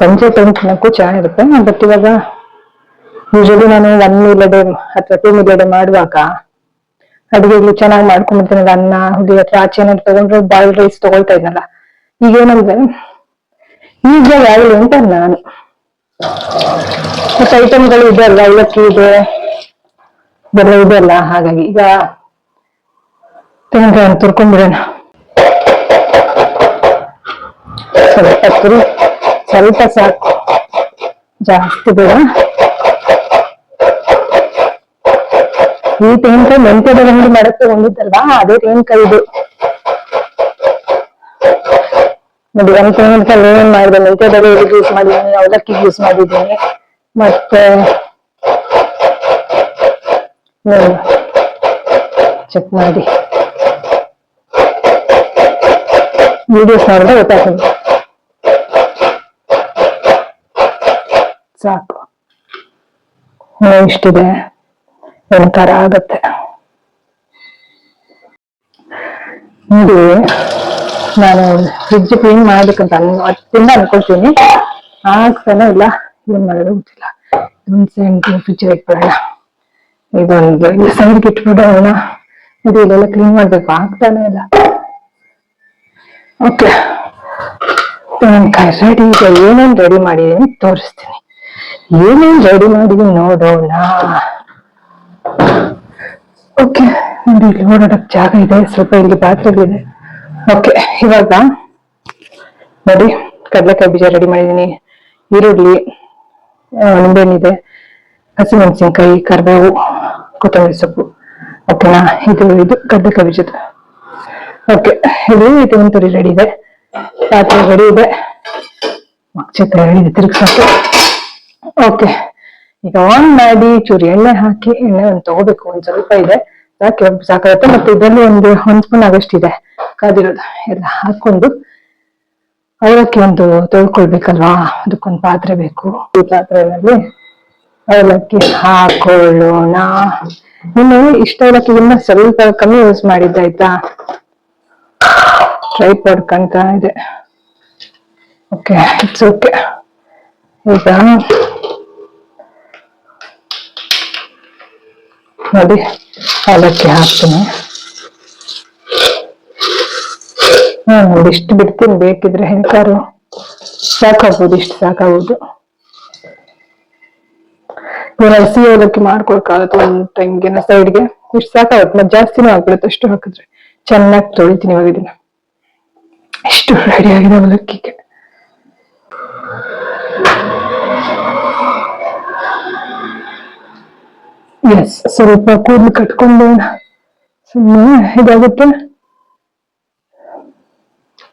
ಸಂಜೆ ಟೈಮ್ ತಿನ್ನಕ್ಕೂ ಚೆನ್ನಾಗಿರುತ್ತೆ. ಬಟ್ ಇವಾಗ ಯೂಶಲಿ ನಾನು 1 meal a day ಅಥವಾ 2 meal a day ಮಾಡುವಾಗ ಅಡುಗೆಗಳು ಚೆನ್ನಾಗಿ ಮಾಡ್ಕೊಂಡ್ಬಿಡ್ತೀನಿ. ಅನ್ನ ಹುಳಿ ಅಥವಾ ಆಚೆ ಏನಾದ್ರು ತಗೊಂಡ್ರೆ ಬಾಯ್ಲ್ಡ್ ರೈಸ್ ತಗೊಳ್ತಾ ಇದ್ನಲ್ಲ. ಈಗೇನಂದ್ರೆ ಈಗ ಯಾವ್ದು ಅಂತ ನಾನು ಮತ್ತೆ ಐಟಮ್ಗಳು ಇದೆ ಅಲ್ಲ, ಅವಲಕ್ಕಿ ಇದೆ, ಇದೆಲ್ಲ ಇದೆ ಅಲ್ಲ. ಹಾಗಾಗಿ ಈಗ ತೆಂಗಿನಕಾಯಿ ತುರ್ಕೊಂಡ್ಬಿಡೋಣ. ಸ್ವಲ್ಪ ಸಾಕು, ಜಾಸ್ತಿ ಬೇಡ. ಈ ತೆಂಗಿನಕಾಯಿ ಮೆಂತ್ಯದ ಅಂಗಡಿ ಮಾಡಕ್ ತಗೊಂಡಿದ್ದಲ್ವಾ, ಅದೇ ತೆಂಗಿನಕಾಯಿ ಇದು ನೋಡಿ. ಒಂದ್ ತೆಂಗಿನಕಾಯಿ ಏನ್ ಮಾಡಿದೆ, ಮೆಂತ್ಯದ ಯೂಸ್ ಮಾಡಿದ್ದೀನಿ, ಅವಲಕ್ಕಿ ಯೂಸ್ ಮಾಡಿದ್ದೀನಿ. ಮತ್ತೆ ಚೆಕ್ ಮಾಡಿ ವಿಡಿಯೋಸ್ ನೋಡಿದ್ರೆ ಗೊತ್ತಾಗ್ತದೆ. ಸಾಕು, ಇಷ್ಟಿದೆ, ಒಂಥರ ಆಗತ್ತೆ ನೋಡಿ. ನಾನು ಫ್ರಿಡ್ಜ್ ಕ್ಲೀನ್ ಮಾಡ್ಬೇಕಂತ ಅತ್ತಿಂದ ಅನ್ಕೊಳ್ತೀನಿ, ಆಗ್ತಾನೆ ಇಲ್ಲ. ಏನ್ ಮಾಡೋದು ಗೊತ್ತಿಲ್ಲ. ಫ್ರಿಡ್ಜ್ ಇಟ್ಬಿಡೋಣ, ಇದೊಂದು ಇಲ್ಲಿ ಸೈಡ್ಗೆ ಇಟ್ಬಿಡೋಣ. ಇದು ಇಲ್ಲೆಲ್ಲ ಕ್ಲೀನ್ ಮಾಡ್ಬೇಕು, ಆಗ್ತಾನೆ ಇಲ್ಲ. ಓಕೆ, ತೆಂಗಿನಕಾಯಿ ರೆಡಿ. ಈಗ ಏನೇನ್ ರೆಡಿ ಮಾಡಿದೀನಿ ತೋರಿಸ್ತೀನಿ. ಏನೇನ್ ರೆಡಿ ಮಾಡಿದೀನಿ ನೋಡೋಣ. ಓಕೆ ನೋಡಿ, ಇಲ್ಲಿ ಓಡಾಡಕ್ ಜಾಗ ಇದೆ, ಸ್ವಲ್ಪ ಇಲ್ಲಿ ಪಾತ್ರೆಗಳಿದೆ. ಓಕೆ, ಇವಾಗ ನೋಡಿ ಕಡಲೆಕಾಯಿ ಬೀಜ ರೆಡಿ ಮಾಡಿದೀನಿ, ಈರುಳ್ಳಿ, ನಿಂಬೆಹಣ್ಣಿದೆ, ಹಸಿಮೆಣಸಿನ್ಕಾಯಿ, ಕರಿಬೇವು, ಕೊತ್ತಂಬರಿ ಸೊಪ್ಪು. ಓಕೆನಾ? ಇದು ಕಡಲೆಕಾಯಿ ಬೀಜದ. ಓಕೆ, ಇದು ಒಂತೂರಿ ರೆಡಿ ಇದೆ, ಪಾತ್ರೆ ರೆಡಿ ಇದೆ, ನಕ್ಷತ್ರ ರೆಡಿ ಇದೆ ತಿರುಗಿಸೋಕೆ. ಓಕೆ, ಈಗ ಆನ್ ಮಾಡಿ ಚೂರಿ ಎಣ್ಣೆ ಹಾಕಿ, ಎಣ್ಣೆ ಒಂದು ತಗೋಬೇಕು, ಒಂದ್ ಸ್ವಲ್ಪ ಇದೆ ಸಾಕಾಗುತ್ತೆ. ಮತ್ತೆ ಇದರಲ್ಲಿ ಒಂದು ಸ್ಪೂನ್ ಆಗಷ್ಟಿದೆ ಕಾದಿರೋದು. ಎಲ್ಲ ಹಾಕೊಂಡು ಅವಲಕ್ಕಿ ಒಂದು ತೊಳ್ಕೊಳ್ಬೇಕಲ್ವಾ, ಅದಕ್ಕೊಂದು ಪಾತ್ರೆ ಬೇಕು. ಈ ಪಾತ್ರೆಯಲ್ಲಿ ಅವಲಕ್ಕಿ ಹಾಕೊಳ್ಳೋಣ. ಇನ್ನು ಇಷ್ಟ ಅವಲಕ್ಕಿಗಿನ್ನ ಸ್ವಲ್ಪ ಕಮ್ಮಿ ಯೂಸ್ ಮಾಡಿದ್ದಾಯ್ತಾ, ಟ್ರೈ ಮಾಡ್ಕೊಂತ ಇದೆ. Okay, it's okay. ಈಗ ನೋಡಿ ಅವಲಕ್ಕಿ ಹಾಕ್ತೀನಿ. ಇಷ್ಟು ಬಿಡ್ತೀನಿ, ಬೇಕಿದ್ರೆ ಹೆಂಗಾರು ಸಾಕಾಗ್ಬೋದು, ಇಷ್ಟು ಸಾಕಾಗ್ಬೋದು. ಹಸಿ ಅವಲಕ್ಕಿ ಮಾಡ್ಕೊಳಕಾಗತ್ತೆ ಒಂದ್ ಟೈಮ್ಗೆನ ಸೈಡ್ಗೆ, ಇಷ್ಟು ಸಾಕಾಗುತ್ತೆ. ಮತ್ತೆ ಜಾಸ್ತಿನೂ ಆಗ್ಬಿಡುತ್ತೆ ಅಷ್ಟು ಹಾಕಿದ್ರೆ. ಚೆನ್ನಾಗಿ ತೊಳಿತೀನಿ ಇವಾಗ ಇದನ್ನ. ಇಷ್ಟು ರೆಡಿ ಆಗಿದೆ ಅವಲಕ್ಕಿಗೆ. ಎಸ್, ಸ್ವಲ್ಪ ಕೂದಲು ಕಟ್ಕೊಂಡು ಸುಮ್ಮನೆ ಇದಾಗುತ್ತೆ.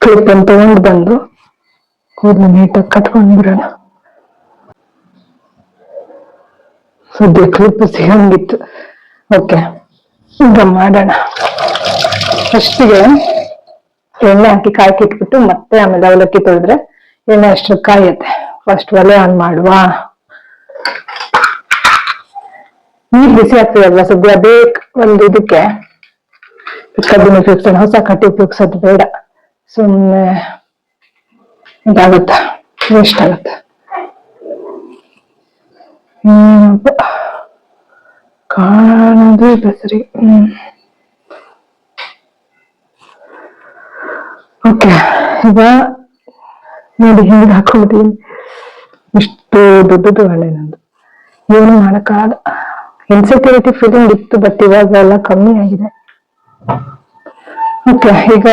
ಕ್ಲಿಪ್ ಅನ್ನು ತಗೊಂಡು ಬಂದು ಕೂದಲು ನೀಟಾಗಿ ಕಟ್ಕೊಂಡು ಬಿಡೋಣ. ಸದ್ಯ ಕ್ಲಿಪ್ ಸಿಗಂಗಿತ್ತು. ಓಕೆ, ಈಗ ಮಾಡೋಣ. ಫಸ್ಟಿಗೆ ಎಣ್ಣೆ ಹಾಕಿ ಕಾಯ್ಕೆ ಇಟ್ಬಿಟ್ಟು ಮತ್ತೆ ಆಮೇಲೆ ಅವಲಕ್ಕಿ ತೊಳೆದ್ರೆ ಎಣ್ಣೆ ಅಷ್ಟು ಕಾಯುತ್ತೆ. ಫಸ್ಟ್ ಒಲೆ ಆನ್ ಮಾಡುವ. ನೀರ್ ಬಿಸಿ ಆಗ್ತದಲ್ವಾ ಸದ್ಯ, ಒಂದು ಇದಕ್ಕೆ ಕಬ್ಬಿನ ಉಪಯೋಗಿಸೋಣ, ಹೊಸ ಕಟ್ಟಿ ಉಪಯೋಗಿಸೋದು ಬೇಡ. ಸುಮ್ಮನೆ ಇದಾಗುತ್ತೆ, ವೇಸ್ಟ್ ಆಗುತ್ತೆ. ಕಾಣೋದು ಇಲ್ಲ ಸರಿ. ಓಕೆ, ಈಗ ನೋಡಿ ಹಿಂಗೆ ಹಾಕೊಂಡಿದ್ದೀನಿ. ಇಷ್ಟು ದೊಡ್ಡದು ಹಳೆ ನಂದು, ಏನು ಮಾಡಕ್ಕಾಗಲ್ಲ. ಇನ್ಸೆಕ್ಯೂರಿಟಿ ಫೀಲಿಂಗ್ ಇತ್ತು, ಬಟ್ ಇವಾಗ ಎಲ್ಲ ಕಮ್ಮಿ ಆಗಿದೆ. ಓಕೆ, ಈಗ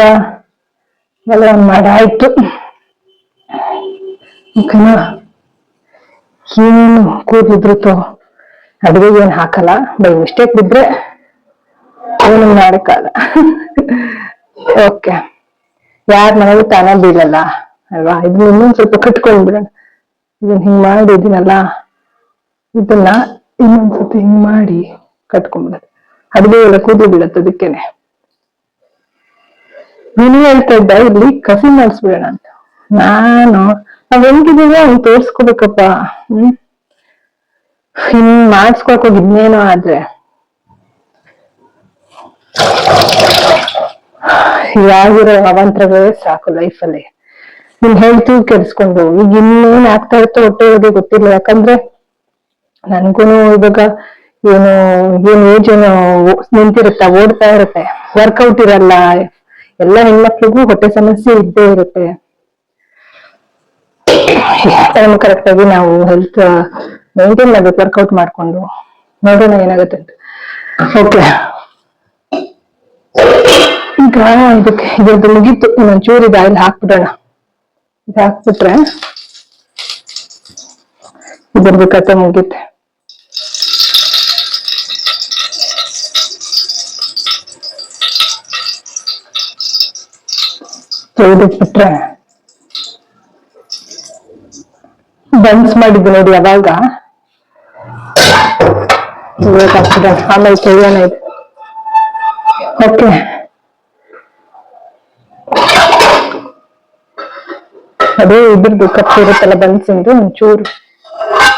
ಎಲ್ಲ ಮಾಡಾಯ್ತು. ಓಕೆನಾ? ಏನು ಕೂದಿದ್ರು ಅಡುಗೆಗೆ ಏನು ಹಾಕಲ್ಲ, ಬೈ ಮಿಸ್ಟೇಕ್ ಬಿದ್ರೆ ಏನು ಮಾಡಕ್ಕಾಗಲ್ಲ. ಓಕೆ, ಯಾರ ಮನೆಗೂ ತಾನ ಬೀಳಲ್ಲ ಅಲ್ವಾ? ಇದನ್ನ ಇನ್ನೊಂದ್ ಸ್ವಲ್ಪ ಕಟ್ಕೊಂಡ್ಬಿಡೋಣ. ಇದನ್ನ ಹಿಂಗ್ ಮಾಡಿದ್ದೀನಲ್ಲ, ಇದನ್ನ ಇನ್ನೊಂದ್ಸತಿ ಹಿಂಗ್ ಮಾಡಿ ಕಟ್ಕೊಂಡ್ಬಿಡೋದು. ಅಡುಗೆ ಎಲ್ಲ ಕೂದಿ ಬಿಡತ್ತೆ. ಅದಕ್ಕೇನೆ ನೀನು ಹೇಳ್ತಾ ಇದ್ದ ಇಲ್ಲಿ ಕಸಿ ಮಾಡಿಸ್ಬಿಡೋಣ ಅಂತ. ನಾವ್ ಹೆಂಗಿದೀವಿ ಹಂಗ್ ತೋರ್ಸ್ಕೋಬೇಕಪ್ಪ. ಹಿಂಗ್ ಮಾಡಿಸ್ಕೊಳಕ್ ಹೋಗಿ ಇನ್ನೇನೋ ಆದ್ರೆ ಯಾಗಿರೋ ಅವಾಂತರಗಳೇ ಸಾಕು ಲೈಫಲ್ಲಿ. ನಿಮ್ ಹೆಲ್ತ್ ಕೆಡಿಸ್ಕೊಂಡು ಈಗ ಇನ್ನೇನ್ ಆಗ್ತಾ ಇರುತ್ತೋ ಹೊಟ್ಟೆ ಹೋಗಿ ಗೊತ್ತಿಲ್ಲ. ಯಾಕಂದ್ರೆ ನನ್ಗೂನು ಇವಾಗ ಏನ್ ಏಜ್ ಏನು ನಿಂತಿರುತ್ತ, ಓಡ್ತಾ ಇರುತ್ತೆ, ವರ್ಕೌಟ್ ಇರಲ್ಲ. ಎಲ್ಲ ಹೆಣ್ಮಕ್ಳಿಗೂ ಹೊಟ್ಟೆ ಸಮಸ್ಯೆ ಇದ್ದೇ ಇರುತ್ತೆ. ಟೈಮ್ ಕರೆಕ್ಟ್ ಆಗಿ ನಾವು ಹೆಲ್ತ್ ಮೇಂಟೈನ್ ಮಾಡ್ಬೇಕು, ವರ್ಕೌಟ್ ಮಾಡ್ಕೊಂಡು. ನೋಡೋಣ ಏನಾಗುತ್ತೆ ಅಂತ. ಓಕೆ, ಈಗ ಇದಕ್ಕೆ ಇದ್ರದ್ದು ಮುಗೀತು. ಇನ್ನೊಂದ್ ಚೂರಿದ ಆಯಿಲ್ ಹಾಕ್ಬಿಡೋಣ. ಇದು ಹಾಕ್ಬಿಟ್ರೆ ಇದ್ರದ್ದು ಕತೆ ಮುಗೀತೆ. ತೊಳೆದಿಟ್ಬಿಟ್ರೆ ಬನ್ಸ್ ಮಾಡಿದ್ದು ನೋಡಿ ಅವಾಗ ಹಾಕ್ಬಿಡೋಣ. ಆಮೇಲೆ ತೊಳೆಯೋಣ ಇದೆ. ಓಕೆ, ಅದೇ ಇದ್ರದ್ದು ಕಪ್ಪು ಇರುತ್ತಲ್ಲ ಬನ್ಸಿಂದು, ಒಂಚೂರು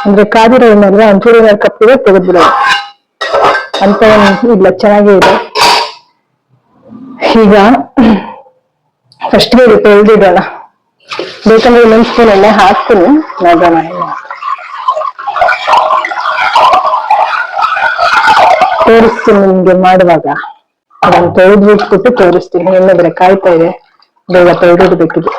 ಅಂದ್ರೆ ಕಾದಿರೋ ಏನಾದ್ರೆ ಒಂಚೂರು ಏನಾದ್ರು ಕಪ್ಪಿದೆ ತೆಗೆದ್ಬಿಡೋದು ಅಂತ ಇಲ್ಲ. ಚೆನ್ನಾಗೇ ಇದೆ. ಈಗ ಫಸ್ಟ್ಗೆ ತೊಳೆದಿಡೋಣ. ಬೇಕಂದ್ರೆ ಇನ್ನೊಂದು ಸ್ಪೂನ್ ಎಣ್ಣೆ ಹಾಕ್ತೀನಿ, ನೋಡೋಣ. ತೋರಿಸ್ತೀನಿ ನಿಮ್ಗೆ ಮಾಡುವಾಗ. ಅದನ್ನು ತೊಳೆದ್ಬಿಟ್ಬಿಟ್ಟು ತೋರಿಸ್ತೀನಿ. ಎಣ್ಣೆ ಬೇರೆ ಕಾಯ್ತಾ ಇದೆ, ಬೇಗ ತೊಳೆದಿಡ್ಬೇಕಿದೆ.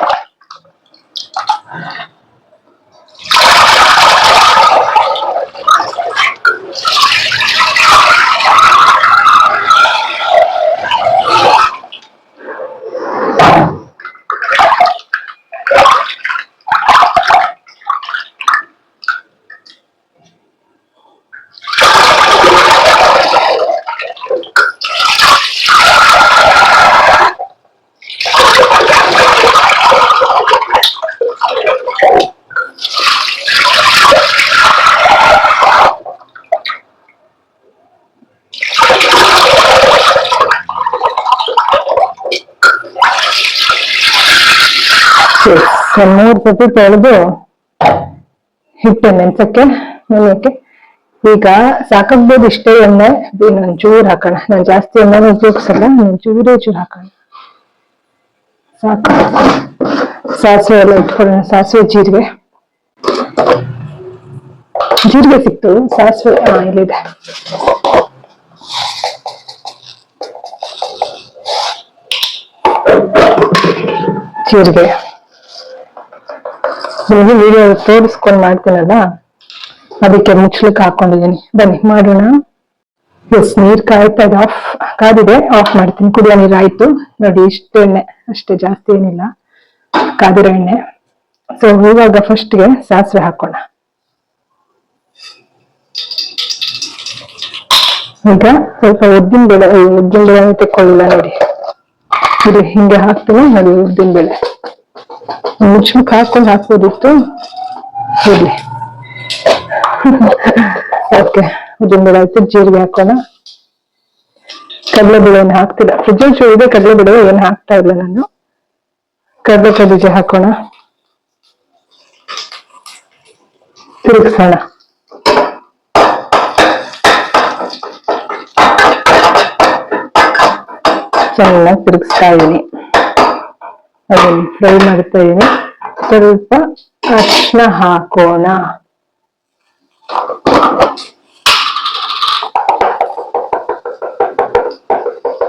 ಮೂರು ಸತಿ ತೊಳೆದು ಹಿಟ್ಟು ನೆನ್ಸಕ್ಕೆ ನೆನೆಯಕ್ಕೆ. ಈಗ ಸಾಕಾಗ್ಬೋದು ಇಷ್ಟೇ ಎಣ್ಣೆ, ಒಂಚೂರು ಹಾಕೋಣ. ನಾನು ಜಾಸ್ತಿ ಎಣ್ಣೆನ ಉಪಯೋಗಿಸಲ್ಲ, ಚೂರು ಹಾಕೋಣ ಸಾಕು. ಸಾಸಿವೆ ಎಲ್ಲ ಇಟ್ಕೊಳ್ಳೋಣ. ಸಾಸಿವೆ ಜೀರಿಗೆ ಸಿಕ್ತು. ಸಾಸಿವೆ ಇಲ್ಲಿದೆ. ಜೀರಿಗೆ ನಿಮಗೆ ವಿಡಿಯೋ ತೋರಿಸ್ಕೊಂಡು ಮಾಡ್ತೀನಲ್ಲ, ಅದಕ್ಕೆ ಮುಚ್ಚಲಿಕ್ಕೆ ಹಾಕೊಂಡಿದ್ದೀನಿ. ಬನ್ನಿ ಮಾಡೋಣ. ನೀರ್ ಕಾದಿದೆ, ಆಫ್ ಮಾಡ್ತೀನಿ. ಕುಡಿಯೋ ನೀರು ಆಯ್ತು ನೋಡಿ. ಇಷ್ಟು ಎಣ್ಣೆ ಅಷ್ಟೇ, ಜಾಸ್ತಿ ಏನಿಲ್ಲ, ಕಾದಿರೋ ಎಣ್ಣೆ. ಸೊ ಇವಾಗ ಫಸ್ಟ್ಗೆ ಸಾಸಿವೆ ಹಾಕೋಣ. ಈಗ ಸ್ವಲ್ಪ ಉದ್ದಿನ ಬೇಳೆ ತೆಕ್ಕೊಳ್ಳಿಲ್ಲ ನೋಡಿ, ಇದು ಹಿಂಗೆ ಹಾಕ್ತೀನಿ ನೋಡಿ. ಉದ್ದಿನ ಬೇಳೆ ಮುಚ್ಚಕ್ಕೆ ಹಾಕೊಂಡು ಹಾಕ್ಬೋದಿತ್ತು, ಇರ್ಲಿ. ಓಕೆ, ಉದ್ದಿನ ಬೇಳೆ ಆಯ್ತು. ಜೀರಿಗೆ ಹಾಕೋಣ. ಕಡಲೆಬೇಳೆ ಏನು ಹಾಕ್ತಿಲ್ಲ, ಫ್ರಿಜ್ಜಲ್ಲಿ ಇದೆ ಕಡಲೆಬೇಳೆ, ಏನು ಹಾಕ್ತಾ ಇಲ್ಲ ನಾನು. ಕಡಲೆ ಬೀಜ ಹಾಕೋಣ, ತಿರುಗಿಸೋಣ. ಚೆನ್ನಾಗಿ ತಿರುಗಿಸ್ತಾ ಇದೀನಿ, ಅದನ್ನು ಫ್ರೈ ಮಾಡ್ತಾ ಇದೀನಿ. ಸ್ವಲ್ಪ ಅರಿಶಿನ ಹಾಕೋಣ.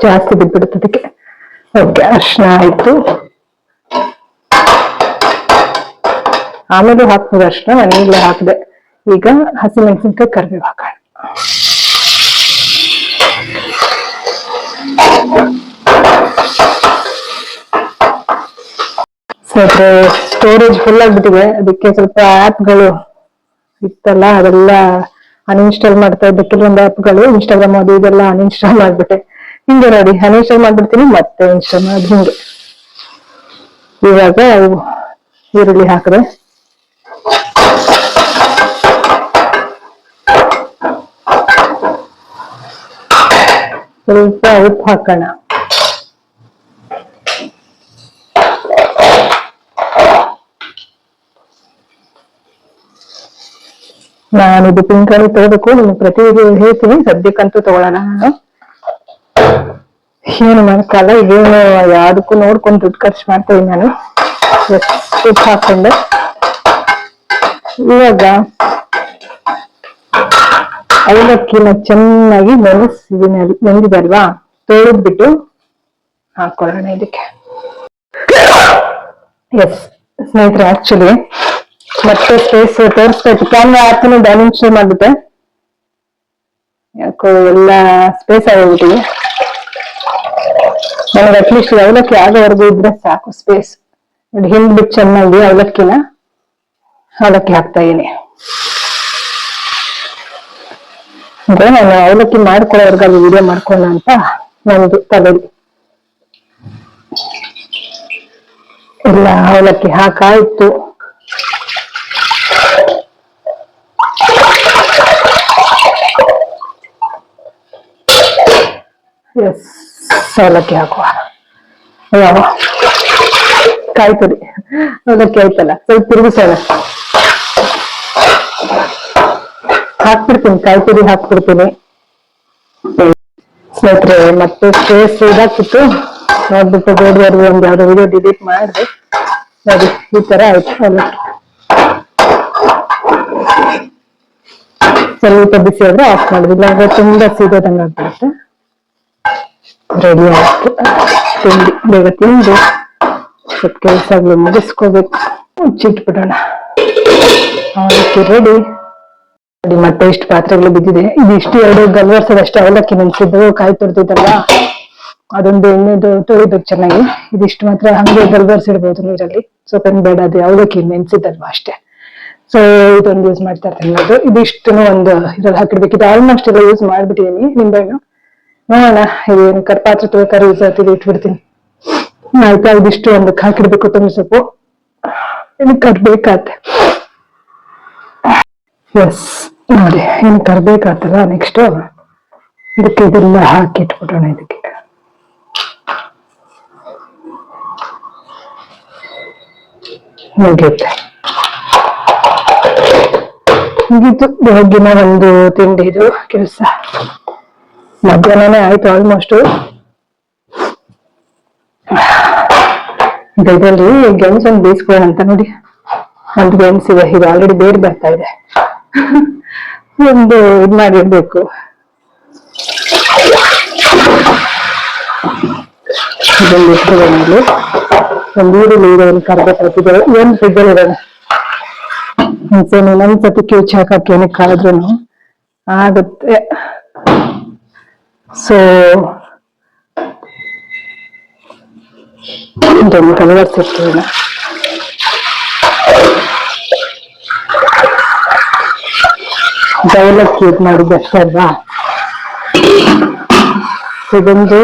ಜಾಸ್ತಿ ಬಿಟ್ಬಿಡುತ್ತೆ ಅದಕ್ಕೆ. ಓಕೆ, ಅರಿಶಿನ ಆಯ್ತು. ಆಮೇಲೆ ಹಾಕ್ಬೋದು ಅರಿಶಿನ, ನಾನು ಈಗಲೇ ಹಾಕಿದೆ. ಈಗ ಹಸಿಮೆಣಸಿನ್ಕಾಯಿ, ಕರಿಬೇವು ಹಾಕೋಣ. ಸ್ಟೋರೇಜ್ ಫುಲ್ ಆಗ್ಬಿಟ್ಟಿದೆ, ಅದಕ್ಕೆ ಸ್ವಲ್ಪ ಆಪ್ಗಳು ಇತ್ತಲ್ಲ ಅದೆಲ್ಲ ಅನ್ಇನ್ಸ್ಟಾಲ್ ಮಾಡ್ತಾ ಇದ್ದೆ. ಕೆಲವೊಂದು ಆಪ್ಗಳು ಇನ್ಸ್ಟಾಗ್ರಾಮ್ ಅದು ಇದೆಲ್ಲ ಅನ್ಇನ್ಸ್ಟಾಲ್ ಮಾಡ್ಬಿಟ್ಟೆ. ಹಿಂಗೆ ನೋಡಿ, ಅನ್ಇನ್ಸ್ಟಾಲ್ ಮಾಡ್ಬಿಡ್ತೀನಿ ಮತ್ತೆ ಇನ್ಸ್ಟಾಲ್ ಮಾಡಿ ಹಿಂಗೆ. ಇವಾಗ ಈರುಳ್ಳಿ ಹಾಕಿದೆ, ಸ್ವಲ್ಪ ಉಪ್ಪು ಹಾಕೋಣ. ನಾನು ಇದು ಪಿಂಕಣಿ ತಗೋಬೇಕು, ನಿಮ್ಗೆ ಪ್ರತಿ ಹೇಳ್ತೀನಿ. ಸದ್ಯಕ್ಕಂತೂ ತಗೊಳ್ಳೋಣ. ನಾನು ಏನು ಮಾಡಕ್ಕಲ್ಲ, ಇದೇನು ಯಾವ್ದಕ್ಕೂ ನೋಡ್ಕೊಂಡು ದುಡ್ಡು ಖರ್ಚು ಮಾಡ್ತಾ ಇದ್ದೀನಿ ನಾನು. ಉಪ್ಪು ಹಾಕೊಂಡೆ. ಇವಾಗ ಅವಲಕ್ಕಿನ ಚೆನ್ನಾಗಿ ನೆನೆದಿದಲ್ವಾ, ತೊಳೆದ್ಬಿಟ್ಟು ಹಾಕೊಳ್ಳೋಣ ಇದಕ್ಕೆ. ಸ್ನೇಹಿತರೆ, ಆಕ್ಚುಲಿ ಮತ್ತೆ ಸ್ಪೇಸ್ ತೋರಿಸ್ಬೇಕು. ಕ್ಯಾಮ್ರಾ ಆಪ್ನ ಅನ್ಇನ್ಸ್ಟಾಲ್ ಮಾಡ್ಬಿಟ್ಟೆ, ಯಾಕೋ ಎಲ್ಲ ಸ್ಪೇಸ್ ಆಗೋಗ್ಬಿಟ್ಟಿದೆ. ನನಗೆ ಅಟ್ಲೀಸ್ಟ್ ಅವಲಕ್ಕಿ ಆಗೋವರೆಗೂ ಇದ್ರೆ ಸಾಕು ಸ್ಪೇಸ್. ನೋಡಿ, ಹಿಂಡ್ಬಿಟ್ಟು ಚೆನ್ನಾಗಿ ಅವಲಕ್ಕಿ ಹಾಕ್ತಾ ಇದೀನಿ. ಅಂದ್ರೆ ನಾನು ಅವಲಕ್ಕಿ ಮಾಡ್ಕೊಳ್ಳೋರ್ಗ ವಿಡಿಯೋ ಮಾಡ್ಕೊಳ್ಳೋಣ ಅಂತ ನಂದು ತಲೆಯಲ್ಲಿ. ಎಲ್ಲ ಅವಲಕ್ಕಿ ಹಾಕಾಯ್ತು. ಅವಲಕ್ಕಿ ಹಾಕುವ. ಕಾಯಿ ತುರಿ ಅವಲಕ್ಕಿ ಆಯ್ತಲ್ಲ, ಸ್ವಲ್ಪ ತಿರುಗಿಸೋಣ. ಹಾಕ್ಬಿಡ್ತೀನಿ, ಕಾಯಿ ತುರಿ ಹಾಕ್ಬಿಡ್ತೀನಿ. ಸ್ನೇಹಿತರೆ, ಮತ್ತೆ ಸ್ಪೇಸ್ ಇದಾಗ್ತಿತ್ತು ನೋಡ್ಬಿಟ್ಟು ಬೇಡವರೆಗೂ ಒಂದು ಯಾವ್ದೋ ವಿಡಿಯೋ ಡಿಲೀಟ್ ಮಾಡಿದೆ ನೋಡಿ. ಈ ತರ ಆಯ್ತು ಅವಲಕ್ಕಿ. ಸ್ವಲ್ಪ ಬಿಸಿ ಆದ್ರೆ ಆಫ್ ಮಾಡಿದ್ವಿ, ಇಲ್ಲಾಂದ್ರೆ ತುಂಬಾ ಸೀದೋದಂಗ ಆಗ್ಬಿಡುತ್ತೆ. ರೆಡಿ ಆಯ್ತು ತಿಂಡಿ. ಬೇಗ ತಿಂದು ಸ್ವಲ್ಪ ಕೆಲಸಗಳು ಮುಗಿಸ್ಕೋಬೇಕು. ಮುಚ್ಚಿಟ್ಬಿಡೋಣ. ಅವಲಕ್ಕಿ ರೆಡಿ. ನೋಡಿ, ಮತ್ತೆ ಇಷ್ಟು ಪಾತ್ರೆಗಳು ಬಿದ್ದಿದೆ. ಇದಿಷ್ಟು 2 ಗಲ್ವರ್ಸದಷ್ಟೇ ಅವಲಕ್ಕಿ ನೆನ್ಸಿದ್ದು, ಕಾಯಿ ತುರ್ದಿದ್ದಲ್ಲ, ಅದೊಂದು ಎಣ್ಣೆದು ತೊಳಿಬೇಕು ಚೆನ್ನಾಗಿ. ಇದಿಷ್ಟು ಮಾತ್ರ ಹಂಗೆ ಗಲ್ವರ್ಸಿಡ್ಬೋದು ನೀರಲ್ಲಿ, ಸ್ವಲ್ಪ ಬೇಡ. ಅದು ಅವಲಕ್ಕಿ ನೆನ್ಸಿದ್ದಲ್ವಾ ಅಷ್ಟೇ. ಸೊ ಇದೊಂದು ಯೂಸ್ ಮಾಡ್ತಾ ಇರ್ತೀನಿ. ಅದು ಇದಿಷ್ಟು ಒಂದು ಇದ್ರಲ್ಲಿ ಹಾಕಿಡ್ಬೇಕು. ಇದು ಆಲ್ಮೋಸ್ಟ್ ಎಲ್ಲ ಯೂಸ್ ಮಾಡ್ಬಿಟ್ಟಿದೀನಿ. ನಿಂಬೆಹಣ್ಣು ನೋಡೋಣ, ಇದೇನು ಪಾತ್ರೆ ತೊಳ್ಕಾರೆ ಯೂಸ್ ಆಗ್ತಿದೆ, ಇಟ್ಬಿಡ್ತೀನಿ. ಆಯ್ತಾ, ಇದಿಷ್ಟು ಒಂದಕ್ಕೆ ಹಾಕಿಡ್ಬೇಕು. ಕೊತ್ತಂಬರಿ ಸೊಪ್ಪು ಇದಕ್ಕೆ ಕರ್ಬೇಕಾಗತ್ತೆ. ನೋಡಿ, ಇನ್ನು ಕರ್ಬೇಕಾಗ್ತಲ್ಲ. ನೆಕ್ಸ್ಟ್ ಇದಕ್ಕೆ ಇದೆಲ್ಲ ಹಾಕಿ ಇಟ್ಬಿಡೋಣ. ಇದಕ್ಕೆ ಮುಗಿಯುತ್ತೆ. ಮುಗೀತು ಬೆಳಗ್ಗಿನ ಒಂದು ತಿಂಡಿದು ಕೆಲಸ. ಮಧ್ಯಾಹ್ನನೇ ಆಯ್ತು ಆಲ್ಮೋಸ್ಟ್. ಇದರಲ್ಲಿ ಗೆಣಸನ್ನು ಬೇಯಿಸ್ಕೊಳ್ಳೋಣ ಅಂತ ನೋಡಿ. ಒಂದು ಗೆಣಸಿದೆ, ಇದು ಆಲ್ರೆಡಿ ಬೇರೆ ಬರ್ತಾ ಇದೆ. ಒಂದು ಇದ್ ಮಾಡಿರ್ಬೇಕು. ಇದೊಂದು ಇಟ್ಕೊಳ್ಳಿ. ಒಂದು ಈರುಳ್ಳಿ ಇದೆ, ಒಂದು ಕರ್ಬೇವಿದೆ, ಏನು ಫ್ರಿಜ್ಜಲ್ಲಿ ಇರೋಣ. ಇನ್ನೊಂದ್ಸತಿ ಕಿವುಚಿ ಹಾಕಕ್ಕೆ ಏನಕ್ಕೆ ಕಾದ್ರೂ ಆಗುತ್ತೆ. ಸೊ ಇದೊಂದು ಕಲರ್ಸಿರ್ತೀವಿ. ಅವಲಕ್ಕಿ ಇದು ಮಾಡಿದ್ದು ಅಷ್ಟೇ ಅಲ್ವಾ. ಇದೊಂದು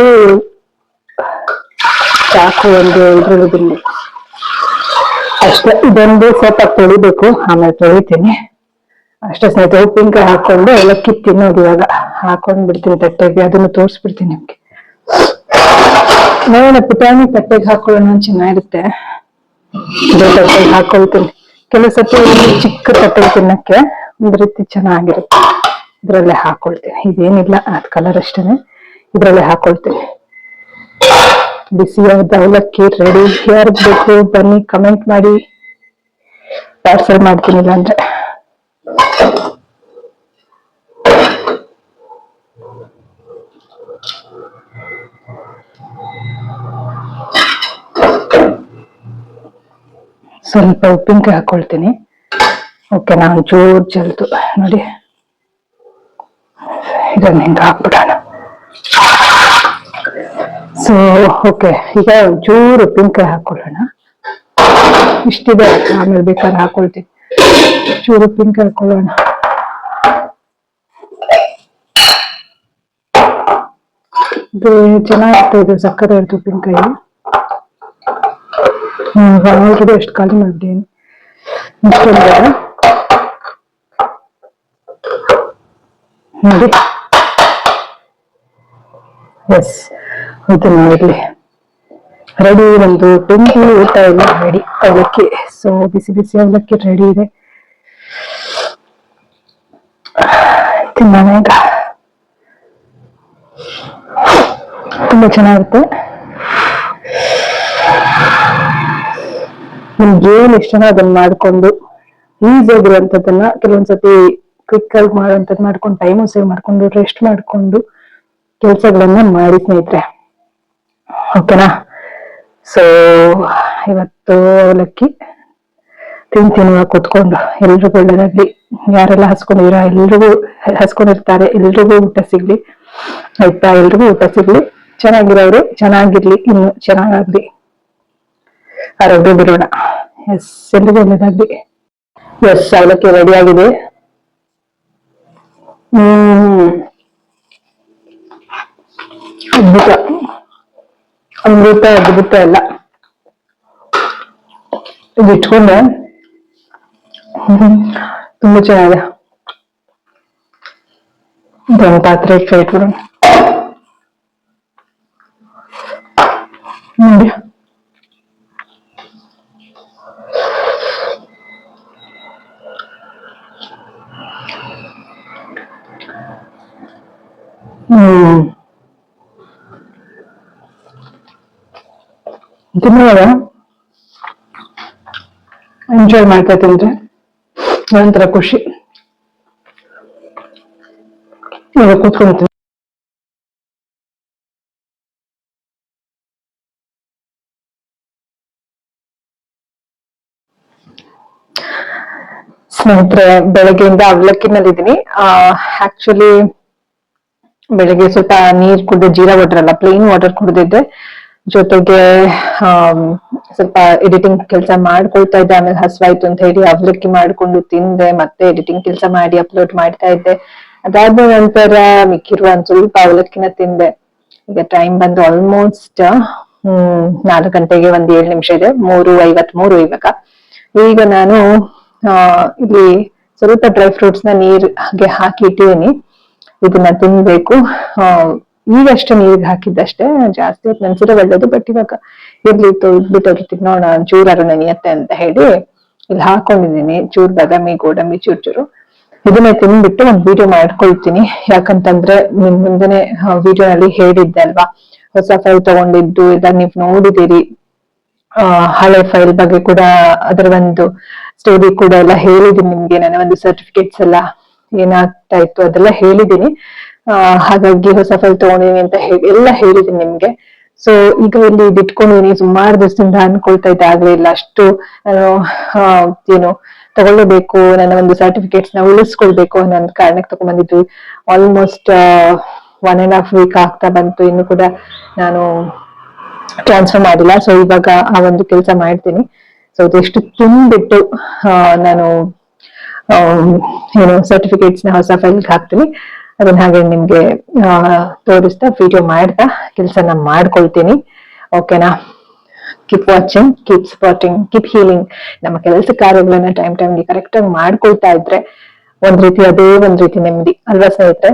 ಚಾಕು ಒಂದು ಇದ್ರಲ್ಲಿ ಅಷ್ಟೇ. ಇದೊಂದು ಸ್ವಲ್ಪ ತೊಳಿಬೇಕು, ಆಮೇಲೆ ತೊಳಿತೀನಿ ಅಷ್ಟೇ ಸ್ನೇಹಿತರೆ. ಉಪ್ಪಿನಕಾಯಿ ಹಾಕೊಂಡು ಅವಲಕ್ಕಿ ತಿನ್ನೋದು ಇವಾಗ ಹಾಕೊಂಡ್ ಬಿಡ್ತೀನಿ ತಟ್ಟೆಗೆ. ಅದನ್ನು ತೋರಿಸ್ಬಿಡ್ತೀನಿ ನಿಮ್ಗೆ. ನೋಡೋಣ, ಪುಟಾಣಿ ತಟ್ಟೆಗೆ ಹಾಕೊಳ್ಳೋಣ, ಚೆನ್ನಾಗಿರುತ್ತೆ. ಇದೇ ತಟ್ಟೆಗೆ ಹಾಕೊಳ್ತೀನಿ. ಕೆಲವು ಸತಿ ಚಿಕ್ಕ ತಟ್ಟೆ ತಿನ್ನಕ್ಕೆ ಒಂದು ರೀತಿ ಚೆನ್ನಾಗಿರುತ್ತೆ. ಇದ್ರಲ್ಲೇ ಹಾಕೊಳ್ತೀನಿ. ಇದೇನಿಲ್ಲ, ಅದ್ ಕಲರ್ ಅಷ್ಟೇನೆ. ಇದ್ರಲ್ಲೇ ಹಾಕೊಳ್ತೀನಿ. ಬಿಸಿಯಾದ ಅವಲಕ್ಕಿ ರೆಡಿ. ಯಾರಿಗೆ ಬೇಕು ಬನ್ನಿ, ಕಮೆಂಟ್ ಮಾಡಿ, ಪಾರ್ಸಲ್ ಮಾಡ್ತೀನಿ. ಇಲ್ಲ ಅಂದ್ರೆ ಸ್ವಲ್ಪ ಉಪ್ಪಿನಕಾಯಿ ಹಾಕೊಳ್ತೀನಿ. ಓಕೆನಾ, ಒಂಚೂರು ಚೆಲ್ತು ನೋಡಿ. ಇದನ್ನ ಹಿಂಗ ಹಾಕ್ಬಿಡೋಣ. ಸೊ ಓಕೆ, ಈಗ ಒಂಚೂರು ಉಪ್ಪಿನಕಾಯಿ ಹಾಕೊಳ್ಳೋಣ. ಇಷ್ಟಿದೆ, ಆಮೇಲೆ ಬೇಕಾದ್ರೆ ಹಾಕೊಳ್ತೀನಿ. ಚೂರು ಉಪ್ಪಿನಕಾಯಿ ಹಾಕೊಳ್ಳೋಣ. ಇದು ಚೆನ್ನಾಗಿರ್ತದೆ, ಇದು ಸಕ್ಕರೆ ಇರುತ್ತೆ ಉಪ್ಪಿನಕಾಯಿ. ಆಲ್ರೆಡಿ ಎಷ್ಟು ಖಾಲಿ ಮಾಡಿದ್ದೀನಿ. ನೋಡಿ, ಎಸ್ ಇದು ನೋಡ್ಲಿ ರೆಡಿ. ಒಂದು ತಿಂಡಿ ಊಟ ಎಲ್ಲ ರೆಡಿ. ಅವಲಕ್ಕಿ, ಸೊ ಬಿಸಿ ಬಿಸಿ ಅವಲಕ್ಕಿ ರೆಡಿ ಇದೆ. ತಿನ್ನೋಣ ಈಗ. ತುಂಬಾ ಚೆನ್ನಾಗಿರುತ್ತೆ. ನಿಮ್ಗೆ ಏನ್ ಇಷ್ಟನೋ ಅದನ್ನ ಮಾಡ್ಕೊಂಡು ಈಸಿಯಾಗಿರುವಂತದನ್ನ ಕೆಲವೊಂದ್ಸತಿ ಕ್ವಿಕ್ ಆಗಿ ಮಾಡುವಂತದ್ ಮಾಡ್ಕೊಂಡು ಟೈಮು ಸೇವ್ ಮಾಡ್ಕೊಂಡು ರೆಸ್ಟ್ ಮಾಡ್ಕೊಂಡು ಕೆಲಸಗಳನ್ನ ಮಾಡಿ ಸ್ನೇಹಿತರೆ. ಓಕೆನಾ. ಸೊ ಇವತ್ತು ಅವಲಕ್ಕಿ ತಿನ್ನುವ ಕೂತ್ಕೊಂಡು. ಎಲ್ರಿಗೂ ಒಳ್ಳೇದಾಗ್ಲಿ. ಯಾರೆಲ್ಲ ಹಸ್ಕೊಂಡಿರ ಎಲ್ರಿಗೂ ಹಸ್ಕೊಂಡಿರ್ತಾರೆ, ಎಲ್ರಿಗೂ ಊಟ ಸಿಗ್ಲಿ ಆಯ್ತಾ. ಎಲ್ರಿಗೂ ಊಟ ಸಿಗ್ಲಿ. ಚೆನ್ನಾಗಿರೋರು ಚೆನ್ನಾಗಿರ್ಲಿ, ಇನ್ನು ಚೆನ್ನಾಗಾಗ್ಲಿ, ಆರೋಗ್ಯ ಬಿಡೋಣ. ಎಸ್, ಎಲ್ರಿಗೂ ಒಳ್ಳೇದಾಗ್ಲಿ. ಎಸ್, ಅವಲಕ್ಕಿ ರೆಡಿ ಆಗಿದೆ. ಅದ್ಭುತ ಅಮೃತ, ಅದ್ಭುತ ಎಲ್ಲ. ಇದು ಇಟ್ಕೊಂಡೆ ತುಂಬಾ ಚೆನ್ನಾಗಿದೆ. ಇದೊಂದು ಪಾತ್ರೆ ಇಟ್ಬಿಡೋಣ ನೋಡಿ. ತಿನ್ನುವಾಗ ಎಂಜಾಯ್ ಮಾಡ್ತಾ ತಿಂದ್ರೆ ಒಂಥರ ಖುಷಿ. ಇವಾಗ ಕೂತ್ಕೊಂಡ್ತೀನಿ. ಸ್ನೇಹಿತರೆ, ಬೆಳಗ್ಗೆಯಿಂದ ಅವಲಕ್ಕಿನಲ್ಲಿದ್ದೀನಿ. ಆಕ್ಚುಲಿ ಬೆಳಗ್ಗೆ ಸ್ವಲ್ಪ ನೀರ್ ಕುಡಿದೆ, ಜೀರಾ ವಾಟರ್ ಅಲ್ಲ ಪ್ಲೇನ್ ವಾಟರ್ ಕುಡಿದಿದ್ದೆ. ಜೊತೆಗೆ ಸ್ವಲ್ಪ ಎಡಿಟಿಂಗ್ ಕೆಲಸ ಮಾಡ್ಕೊಳ್ತಾ ಇದ್ದೆ. ಆಮೇಲೆ ಹಸ್ವಾಯ್ತು ಅಂತ ಹೇಳಿ ಅವಲಕ್ಕಿ ಮಾಡ್ಕೊಂಡು ತಿಂದೆ. ಮತ್ತೆ ಎಡಿಟಿಂಗ್ ಕೆಲಸ ಮಾಡಿ ಅಪ್ಲೋಡ್ ಮಾಡ್ತಾ ಇದ್ದೆ. ಅದಾದ ನಂತರ ಮಿಕ್ಕಿರುವ ಒಂದ್ ಸ್ವಲ್ಪ ಅವಲಕ್ಕಿನ ತಿಂದೆ. ಈಗ ಟೈಮ್ ಬಂದು ಆಲ್ಮೋಸ್ಟ್ 4 ಗಂಟೆಗೆ 7 ನಿಮಿಷ ಇದೆ. 3:53 ಇವಾಗ. ಈಗ ನಾನು ಇಲ್ಲಿ ಸ್ವಲ್ಪ ಡ್ರೈ ಫ್ರೂಟ್ಸ್ ನ ನೀರ್ಗೆ ಹಾಕಿ ಇಟ್ಟಿದ್ದೀನಿ. ಇದನ್ನ ತಿನ್ಬೇಕು. ಈಗಷ್ಟೇ ನೀರಿಗೆ ಹಾಕಿದ್ದಷ್ಟೇ, ಜಾಸ್ತಿ ಹೊತ್ತು ನೆನ್ಸಿದ್ರೆ ಒಳ್ಳೇದು. ಬಟ್ ಇವಾಗ ಇರ್ಲಿ ಬಿಟ್ಟಿರ್ತೀನಿ ನೋಡೋಣ ಚೂರಾರು ನೆನೆಯತ್ತೆ ಅಂತ ಹೇಳಿ ಇಲ್ಲಿ ಹಾಕೊಂಡಿದೀನಿ ಚೂರ್ ಬಾದಾಮಿ ಗೋಡಂಬಿ ಚೂರು. ಇದನ್ನ ತಿನ್ಬಿಟ್ಟು ಒಂದ್ ವಿಡಿಯೋ ಮಾಡ್ಕೊಳ್ತೀನಿ. ಯಾಕಂತಂದ್ರೆ ನಿಮ್ ಮುಂದೆನೆ ವಿಡಿಯೋನಲ್ಲಿ ಹೇಳಿದ್ದೆ ಅಲ್ವಾ, ಹೊಸ ಫೈಲ್ ತಗೊಂಡಿದ್ದು ಎಲ್ಲ ನೀವ್ ನೋಡಿದಿರಿ. ಹಳೆ ಫೈಲ್ ಬಗ್ಗೆ ಕೂಡ ಅದರ ಒಂದು ಸ್ಟೋರಿ ಕೂಡ ಎಲ್ಲ ಹೇಳಿದೀನಿ ನಿಮ್ಗೆ. ನನ್ನ ಒಂದು ಸರ್ಟಿಫಿಕೇಟ್ಸ್ ಎಲ್ಲ ಏನಾಗ್ತಾ ಇತ್ತು ಅದೆಲ್ಲ ಹೇಳಿದೀನಿ. ಹಾಗಾಗಿ ಹೊಸ ಫೈಲ್ ತಗೊಂಡಿನಿ ಅಂತ ಹೇಳಿ ಎಲ್ಲ ಹೇಳಿದೀನಿ ನಿಮ್ಗೆ. ಸೊ ಈಗ ಇಲ್ಲಿ ಇಟ್ಕೊಂಡಿದೀನಿ. ಸುಮಾರು ದಿವಸದಿಂದ ಅನ್ಕೊಳ್ತಾ ಇದ್ದೆ, ಆಗ್ಲೇ ಇಲ್ಲ. ಅಷ್ಟು ಏನು ತಗೊಳ್ಳೇಬೇಕು, ನನ್ನ ಒಂದು ಸರ್ಟಿಫಿಕೇಟ್ಸ್ ನ ಉಳಿಸ್ಕೊಳ್ಬೇಕು ಅನ್ನೋ ಒಂದು ಕಾರಣಕ್ಕೆ ತಗೊಂಡ್ಬಂದಿದ್ವಿ. ಆಲ್ಮೋಸ್ಟ್ 1.5 ವೀಕ್ ಆಗ್ತಾ ಬಂತು, ಇನ್ನು ಕೂಡ ನಾನು ಟ್ರಾನ್ಸ್ಫರ್ ಮಾಡಿಲ್ಲ. ಸೊ ಇವಾಗ ಆ ಒಂದು ಕೆಲಸ ಮಾಡ್ತೀನಿ. ಸೊ ಇದೆಷ್ಟು ತುಂಬಿಟ್ಟು ನಾನು ಏನು ಸರ್ಟಿಫಿಕೇಟ್ಸ್ ನ ಹೊಸ ಫೈಲ್ ಹಾಕ್ತೀನಿ. ಅದನ್ನ ಹಾಗೆ ನಿಮ್ಗೆ ತೋರಿಸ್ತಾ ವಿಡಿಯೋ ಮಾಡ್ತಾ ಕೆಲಸನ ಮಾಡ್ಕೊಳ್ತೀನಿ. ಓಕೆನಾ? Keep watching, keep supporting, keep healing. ನಮ್ಮ ಕೆಲಸ ಕಾರ್ಯಗಳನ್ನ ಟೈಮ್ಗೆ ಕರೆಕ್ಟ್ ಆಗಿ ಮಾಡ್ಕೊಳ್ತಾ ಇದ್ರೆ ಒಂದ್ ರೀತಿ ಅದೇ ಒಂದ್ ರೀತಿ ನೆಮ್ಮದಿ ಅಲ್ವಾ ಸ್ನೇಹಿತರೆ?